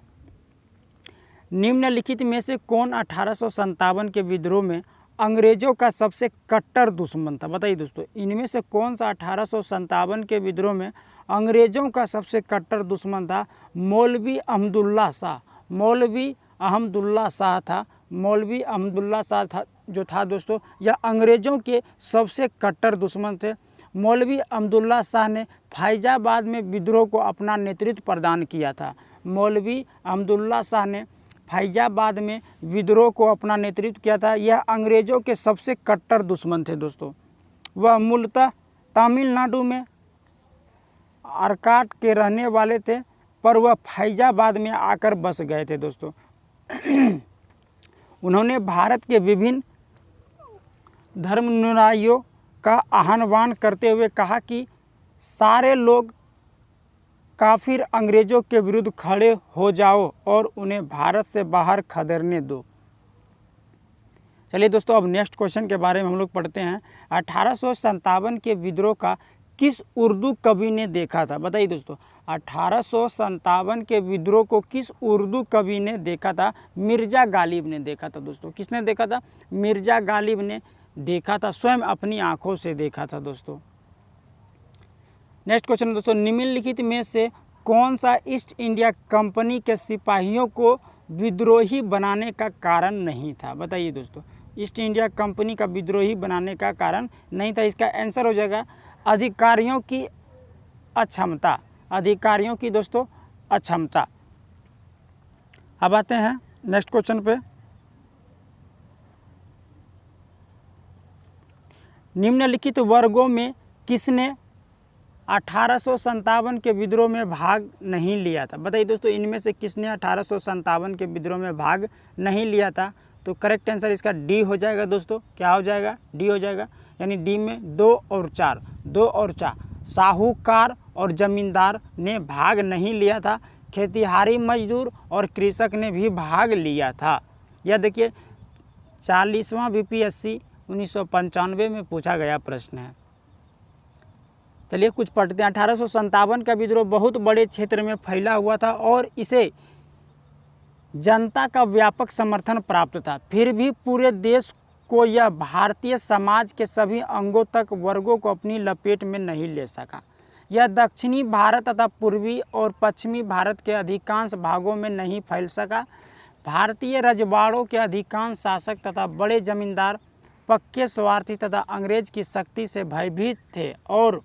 निम्नलिखित में से कौन 1857 के विद्रोह में अंग्रेजों का सबसे कट्टर दुश्मन था? बताइए दोस्तों, इनमें से कौन सा 1857 के विद्रोह में अंग्रेजों का सबसे कट्टर दुश्मन था? मौलवी अहमदुल्ला शाह। मौलवी अहमदुल्ला शाह था। मौलवी अहमदुल्ला शाह था जो था दोस्तों, यह अंग्रेजों के सबसे कट्टर दुश्मन थे। मौलवी अहमदुल्ला शाह ने फैजाबाद में विद्रोह को अपना नेतृत्व प्रदान किया था। मौलवी अहमदुल्ला शाह ने फैजाबाद में विद्रोह को अपना नेतृत्व किया था। यह अंग्रेजों के सबसे कट्टर दुश्मन थे दोस्तों। वह मूलतः तमिलनाडु में आरकाट के रहने वाले थे, पर वह फैजाबाद में आकर बस गए थे दोस्तों। उन्होंने भारत के विभिन्न धर्मानुयायियों का आह्वान करते हुए कहा कि सारे लोग काफिर अंग्रेजों के विरुद्ध खड़े हो जाओ और उन्हें भारत से बाहर खदेड़ने दो। चलिए दोस्तों, अब नेक्स्ट क्वेश्चन के बारे में हम लोग पढ़ते हैं। 1857 के विद्रोह का किस उर्दू कवि ने देखा था? बताइए दोस्तों, 1857 के विद्रोह को किस उर्दू कवि ने देखा था? मिर्जा गालिब ने देखा था दोस्तों। किसने देखा था? मिर्जा गालिब ने देखा था, स्वयं अपनी आंखों से देखा था दोस्तों। नेक्स्ट क्वेश्चन दोस्तों, निम्नलिखित में से कौन सा ईस्ट इंडिया कंपनी के सिपाहियों को विद्रोही बनाने का कारण नहीं था? बताइए दोस्तों, ईस्ट इंडिया कंपनी का विद्रोही बनाने का कारण नहीं था। इसका आंसर हो जाएगा अधिकारियों की अक्षमता। अधिकारियों की दोस्तों अक्षमता। अब आते हैं नेक्स्ट क्वेश्चन पे। निम्नलिखित वर्गों में किसने 1857 के विद्रोह में भाग नहीं लिया था? बताइए दोस्तों, इनमें से किसने 1857 के विद्रोह में भाग नहीं लिया था? तो करेक्ट आंसर इसका डी हो जाएगा दोस्तों। क्या हो जाएगा? डी हो जाएगा। यानी डी में 2 और 4, 2 और 4 साहूकार और जमींदार ने भाग नहीं लिया था। खेतिहारी मजदूर और कृषक ने भी भाग लिया था। यह देखिए 40वां बीपीएससी 1995 में पूछा गया प्रश्न है। चलिए कुछ पढ़ते हैं। 1857 का विद्रोह बहुत बड़े क्षेत्र में फैला हुआ था और इसे जनता का व्यापक समर्थन प्राप्त था। फिर भी पूरे देश को यह भारतीय समाज के सभी अंगों तक वर्गों को अपनी लपेट में नहीं ले सका। यह दक्षिणी भारत तथा पूर्वी और पश्चिमी भारत के अधिकांश भागों में नहीं फैल सका। भारतीय रजवाड़ों के अधिकांश शासक तथा बड़े जमींदार पक्के स्वार्थी तथा अंग्रेज की शक्ति से भयभीत थे और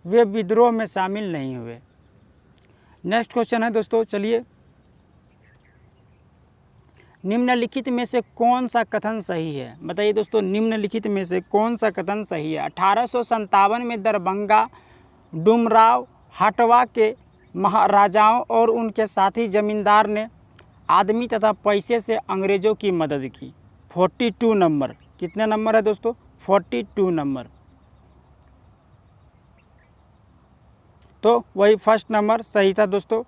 वे विद्रोह में शामिल नहीं हुए। नेक्स्ट क्वेश्चन है दोस्तों, चलिए, निम्नलिखित में से कौन सा कथन सही है? बताइए दोस्तों, निम्नलिखित में से कौन सा कथन सही है? 1857 में दरभंगा डुमराव हटवा के महाराजाओं और उनके साथी जमींदार ने आदमी तथा पैसे से अंग्रेजों की मदद की। 42 नंबर, कितने नंबर है दोस्तों? 42 नंबर। तो वही फर्स्ट नंबर सही था दोस्तों।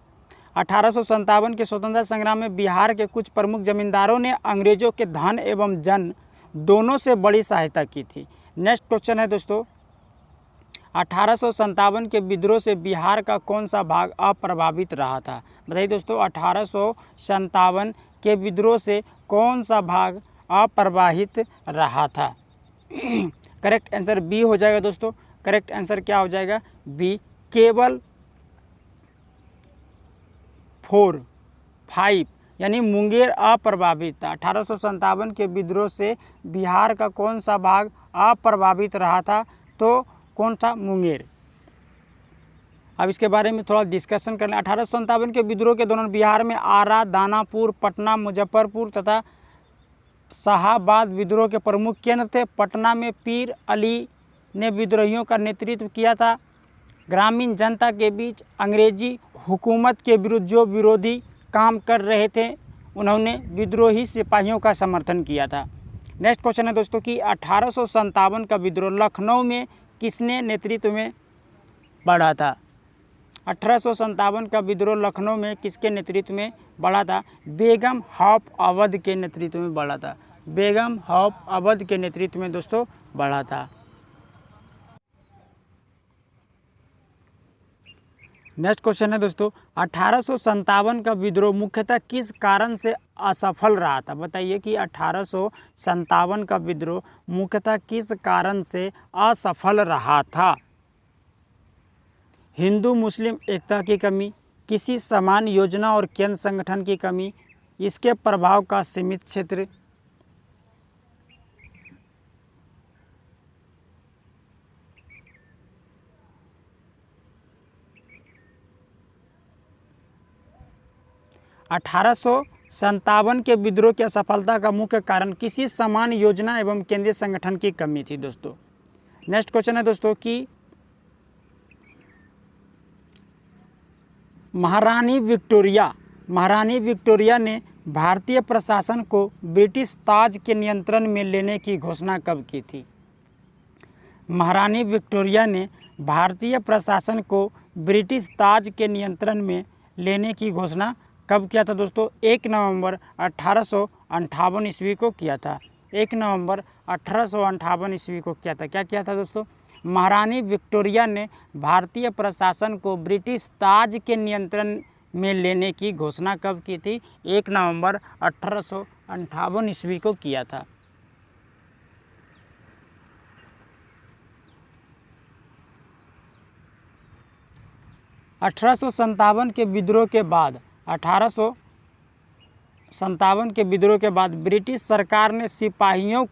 1857 के स्वतंत्रता संग्राम में बिहार के कुछ प्रमुख जमींदारों ने अंग्रेजों के धन एवं जन दोनों से बड़ी सहायता की थी। नेक्स्ट क्वेश्चन है दोस्तों, 1857 के विद्रोह से बिहार का कौन सा भाग अप्रभावित रहा था? बताइए दोस्तों, 1857 के विद्रोह से कौन सा भाग अप्रभावित रहा था? करेक्ट आंसर बी हो जाएगा दोस्तों। करेक्ट आंसर क्या हो जाएगा? बी, केवल 4, 5 यानी मुंगेर अप्रभावित था। 1857 के विद्रोह से बिहार का कौन सा भाग अप्रभावित रहा था? तो कौन सा? मुंगेर। अब इसके बारे में थोड़ा डिस्कशन कर लें। 1857 के विद्रोह के दौरान बिहार में आरा, दानापुर, पटना, मुजफ्फरपुर तथा शाहाबाद विद्रोह के प्रमुख केंद्र थे। पटना में पीर अली ने विद्रोहियों का नेतृत्व किया था। ग्रामीण जनता के बीच अंग्रेजी हुकूमत के विरुद्ध जो विरोधी काम कर रहे थे उन्होंने विद्रोही सिपाहियों का समर्थन किया था। नेक्स्ट क्वेश्चन है दोस्तों कि 1857 का विद्रोह लखनऊ में किसने नेतृत्व में बढ़ा था? 1857 का विद्रोह लखनऊ में किसके नेतृत्व में बढ़ा था? बेगम हौफ अवध के नेतृत्व में बढ़ा था। बेगम हौफ अवध के नेतृत्व में दोस्तों बढ़ा था। नेक्स्ट क्वेश्चन है दोस्तों, 1857 का विद्रोह मुख्यतः किस कारण से असफल रहा था? बताइए कि 1857 का विद्रोह मुख्यतः किस कारण से असफल रहा था? हिंदू मुस्लिम एकता की कमी, किसी समान योजना और केंद्र संगठन की कमी, इसके प्रभाव का सीमित क्षेत्र, 1857 के विद्रोह की असफलता का मुख्य कारण किसी समान योजना एवं केंद्रीय संगठन की कमी थी दोस्तों। नेक्स्ट क्वेश्चन है दोस्तों कि महारानी विक्टोरिया ने भारतीय प्रशासन को ब्रिटिश ताज के नियंत्रण में लेने की घोषणा कब की थी? महारानी विक्टोरिया ने भारतीय प्रशासन को ब्रिटिश ताज के नियंत्रण में लेने की घोषणा कब किया था दोस्तों? 1 नवंबर 1858 ईस्वी को किया था। 1 नवंबर 1858 ईस्वी को किया था। क्या किया था दोस्तों? महारानी विक्टोरिया ने भारतीय प्रशासन को ब्रिटिश ताज के नियंत्रण में लेने की घोषणा कब की थी? 1 नवंबर 1858 ईस्वी को किया था। (1857) के विद्रोह के बाद 1857 के विद्रोह के बाद ब्रिटिश सरकार ने सिपाहियों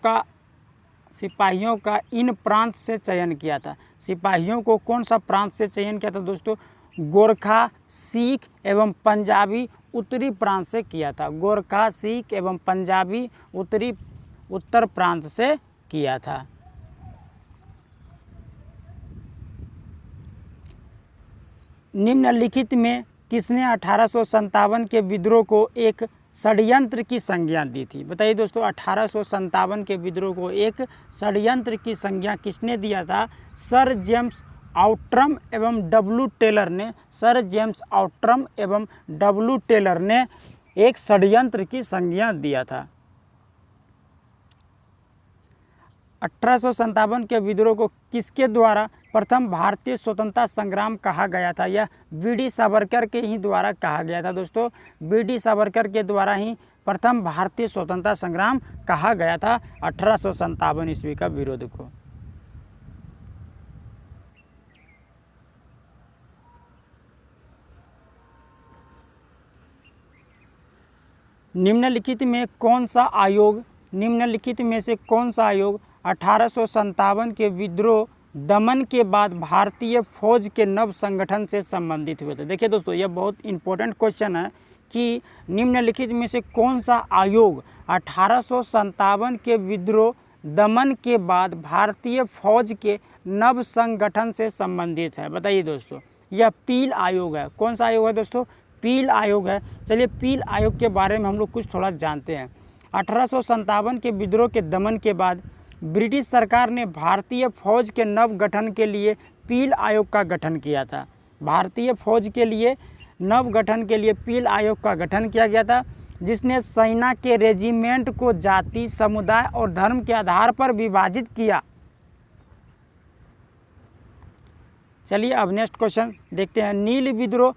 का इन प्रांत से चयन किया था। सिपाहियों को कौन सा प्रांत से चयन किया था दोस्तों? गोरखा, सिख एवं पंजाबी उत्तरी प्रांत से किया था। गोरखा, सिख एवं पंजाबी उत्तर प्रांत से किया था। निम्नलिखित में किसने 1857 के विद्रोह को एक षड्यंत्र की संज्ञा दी थी? बताइए दोस्तों, 1857 के विद्रोह को एक षड्यंत्र की संज्ञा किसने दिया था? सर जेम्स आउट्रम एवं डब्ल्यू टेलर ने। सर जेम्स आउट्रम एवं डब्ल्यू टेलर ने एक षड्यंत्र की संज्ञा दिया था। 1857 के विद्रोह को किसके द्वारा प्रथम भारतीय स्वतंत्रता संग्राम कहा गया था? यह वी.डी. सावरकर के ही द्वारा कहा गया था दोस्तों। वी.डी. सावरकर के द्वारा ही प्रथम भारतीय स्वतंत्रता संग्राम कहा गया था 1857 ईस्वी का विरोध को। निम्नलिखित में से कौन सा आयोग 1857 के विद्रोह दमन के बाद भारतीय फौज के नव संगठन से संबंधित हुए थे? देखिए दोस्तों, यह बहुत इंपॉर्टेंट क्वेश्चन है कि निम्नलिखित में से कौन सा आयोग 1857 के विद्रोह दमन के बाद भारतीय फौज के नव संगठन से संबंधित है? बताइए दोस्तों। यह पील आयोग है। कौन सा आयोग है दोस्तों? पील आयोग है। चलिए पील आयोग के बारे में हम लोग कुछ थोड़ा जानते हैं। 1857 के विद्रोह के दमन के बाद ब्रिटिश सरकार ने भारतीय फौज के नव गठन के लिए पील आयोग का गठन किया था। भारतीय फौज के लिए नव गठन के लिए पील आयोग का गठन किया गया था, जिसने सेना के रेजिमेंट को जाति, समुदाय और धर्म के आधार पर विभाजित किया। चलिए अब नेक्स्ट क्वेश्चन देखते हैं। नील विद्रोह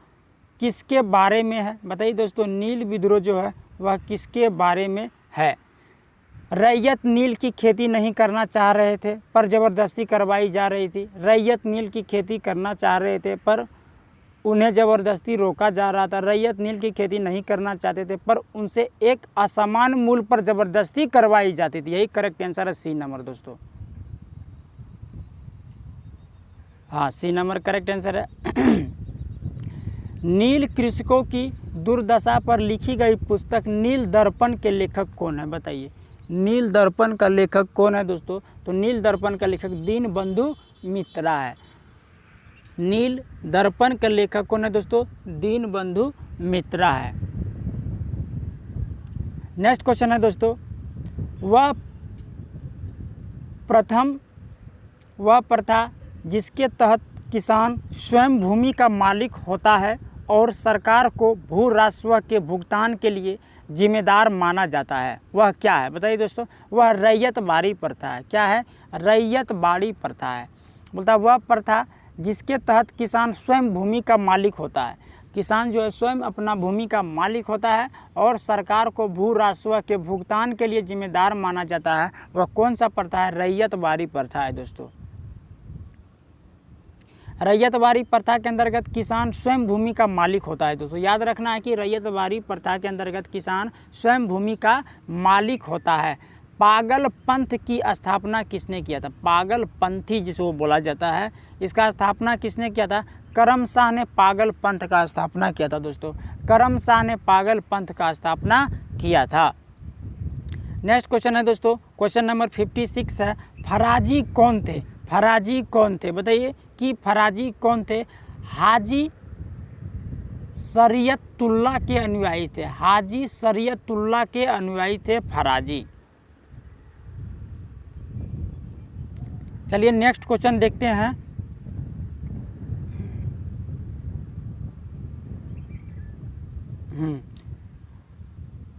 किसके बारे में है? बताइए दोस्तों, नील विद्रोह जो है वह किसके बारे में है? रैयत नील की खेती नहीं करना चाह रहे थे पर ज़बरदस्ती करवाई जा रही थी। रैयत नील की खेती करना चाह रहे थे पर उन्हें ज़बरदस्ती रोका जा रहा था। रैयत नील की खेती नहीं करना चाहते थे पर उनसे एक असमान मूल्य पर ज़बरदस्ती करवाई जाती थी। यही करेक्ट आंसर है, सी नंबर दोस्तों। हाँ, सी नंबर करेक्ट आंसर है। नील कृषकों की दुर्दशा पर लिखी गई पुस्तक नील दर्पण के लेखक कौन है? बताइए, नील दर्पण का लेखक कौन है दोस्तों? तो नील दर्पण का लेखक दीनबंधु मित्रा है। नील दर्पण का लेखक कौन है दोस्तों? दीनबंधु मित्रा है। नेक्स्ट क्वेश्चन है दोस्तों, वह प्रथा जिसके तहत किसान स्वयं भूमि का मालिक होता है और सरकार को भू राजस्व के भुगतान के लिए जिम्मेदार माना जाता है, वह क्या है? बताइए दोस्तों। वह रैयत बाड़ी प्रथा है। क्या है? रैयत बाड़ी प्रथा है। बोलता है वह प्रथा जिसके तहत किसान स्वयं भूमि का मालिक होता है। किसान जो है स्वयं अपना भूमि का मालिक होता है और सरकार को भू राजस्व के भुगतान के लिए जिम्मेदार माना जाता है। वह कौन सा प्रथा है? रैयत बाड़ी प्रथा है दोस्तों। रैयत बाड़ी प्रथा के अंतर्गत किसान स्वयं भूमि का मालिक होता है दोस्तों। याद रखना है कि रैयत बाड़ी प्रथा के अंतर्गत किसान स्वयं भूमि का मालिक होता है। पागल पंथ की स्थापना किसने किया था? पागल पंथी जिसको बोला जाता है, इसका स्थापना किसने किया था? करम शाह ने पागल पंथ का स्थापना किया था दोस्तों। करम शाह ने पागल पंथ का स्थापना किया था। नेक्स्ट क्वेश्चन है दोस्तों, क्वेश्चन नंबर 56 है। फराजी कौन थे? फराजी कौन थे? बताइए कि फराजी कौन थे? हाजी शरीयतुल्लाह के अनुयायी थे। हाजी शरीयतुल्लाह के अनुयायी थे फराजी। चलिए नेक्स्ट क्वेश्चन देखते हैं।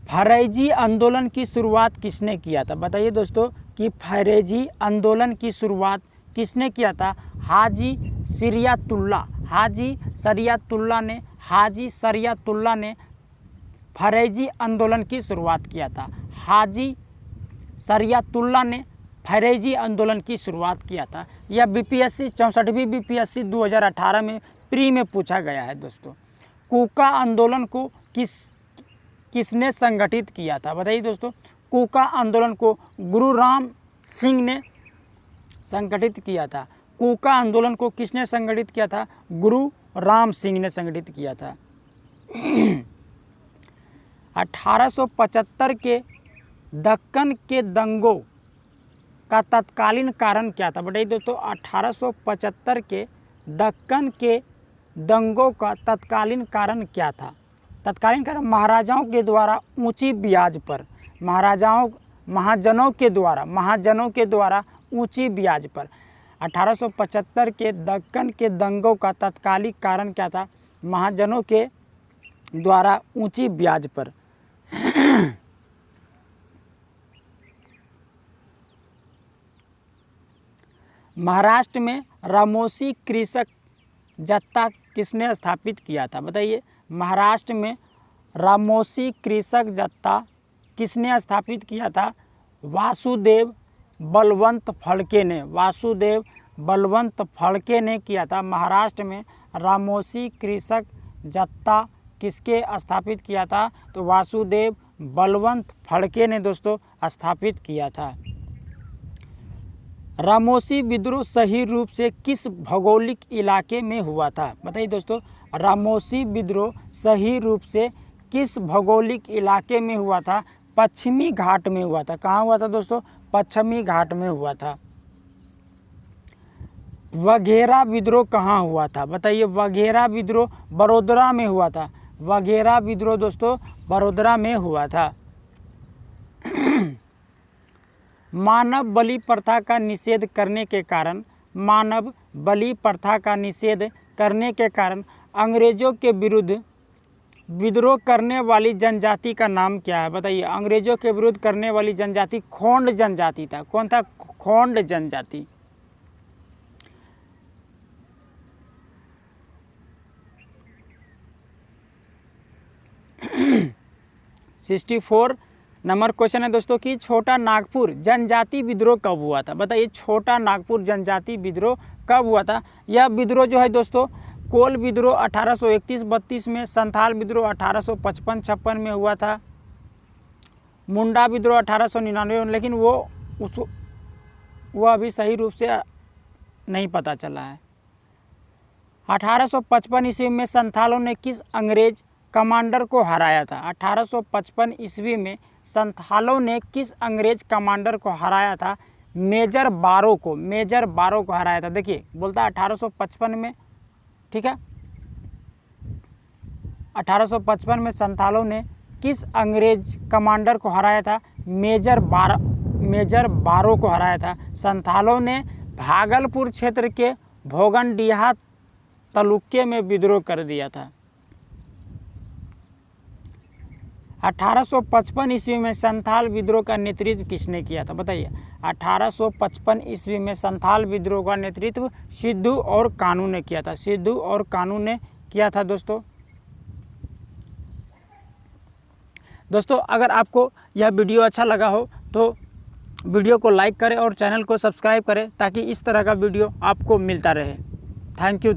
फरेजी आंदोलन की शुरुआत किसने किया था? बताइए दोस्तों कि फरेजी आंदोलन की शुरुआत किसने किया था? हाजी शरीयतुल्लाह। हाजी शरीयतुल्लाह ने फरेजी आंदोलन की शुरुआत किया था। हाजी शरीयतुल्लाह ने फरेजी आंदोलन की शुरुआत किया था। यह बीपीएससी 64वीं बीपीएससी 2018 में प्री में पूछा गया है दोस्तों। कूका आंदोलन को किसने संगठित किया था? बताइए दोस्तों। कूका आंदोलन को गुरु राम सिंह ने संगठित किया था। कूका आंदोलन को किसने संगठित किया था? गुरु राम सिंह ने संगठित किया था। 1875 के दक्कन के दंगों का तत्कालीन कारण क्या था? बताइए दोस्तों। 1875 के दक्कन के दंगों का तत्कालीन कारण क्या था? तत्कालीन कारण महाराजाओं के द्वारा ऊंची ब्याज पर, महाजनों के द्वारा ऊंची ब्याज पर। 1875 के दक्कन के दंगों का तत्कालिक कारण क्या था? महाजनों के द्वारा ऊंची ब्याज पर। महाराष्ट्र में रामोसी कृषक जत्था किसने स्थापित किया था? बताइए, महाराष्ट्र में रामोसी कृषक जत्था किसने स्थापित किया था? वासुदेव बलवंत फड़के ने। वासुदेव बलवंत फड़के ने किया था। महाराष्ट्र में रामोसी कृषक जत्था किसके स्थापित किया था? तो वासुदेव बलवंत फड़के ने दोस्तों स्थापित किया था। रामोसी विद्रोह सही रूप से किस भौगोलिक इलाके में हुआ था? बताइए दोस्तों, रामोसी विद्रोह सही रूप से किस भौगोलिक इलाके में हुआ था? पश्चिमी घाट में हुआ था। कहाँ हुआ था दोस्तों? पश्चिमी घाट में हुआ था। वघेरा विद्रोह कहाँ हुआ था? बताइए, वघेरा विद्रोह बड़ोदरा में हुआ था। वघेरा विद्रोह दोस्तों बड़ोदरा में हुआ था। मानव बलि प्रथा का निषेध करने के कारण, मानव बलि प्रथा का निषेध करने के कारण अंग्रेजों के विरुद्ध विद्रोह करने वाली जनजाति का नाम क्या है? बताइए, अंग्रेजों के विरुद्ध करने वाली जनजाति खोंड जनजाति था। कौन था? खोंड जनजाति। सिक्सटी 64 नंबर क्वेश्चन है दोस्तों कि छोटा नागपुर जनजाति विद्रोह कब हुआ था? बताइए, छोटा नागपुर जनजाति विद्रोह कब हुआ था? यह विद्रोह जो है दोस्तों, कोल विद्रोह 1831-32 में, संथाल विद्रोह 1855-56 में हुआ था, मुंडा विद्रोह 1899 में, लेकिन वो अभी सही रूप से नहीं पता चला है। 1855 ईस्वी में संथालों ने किस अंग्रेज कमांडर को हराया था? 1855 ईस्वी में संथालों ने किस अंग्रेज कमांडर को हराया था? मेजर बारो को। मेजर बारो को हराया था। देखिए, बोलता है 1855 में, ठीक है। 1855 में संथालों ने किस अंग्रेज कमांडर को हराया था? मेजर बारो को हराया था। संथालों ने भागलपुर क्षेत्र के भोगनडीहा तालुके में विद्रोह कर दिया था। 1855 ईस्वी में संथाल विद्रोह का नेतृत्व किसने किया था? बताइए, 1855 ईस्वी में संथाल विद्रोह का नेतृत्व सिद्धू और कानू ने किया था। सिद्धू और कानू ने किया था दोस्तों। अगर आपको यह वीडियो अच्छा लगा हो तो वीडियो को लाइक करें और चैनल को सब्सक्राइब करें ताकि इस तरह का वीडियो आपको मिलता रहे। Thank you.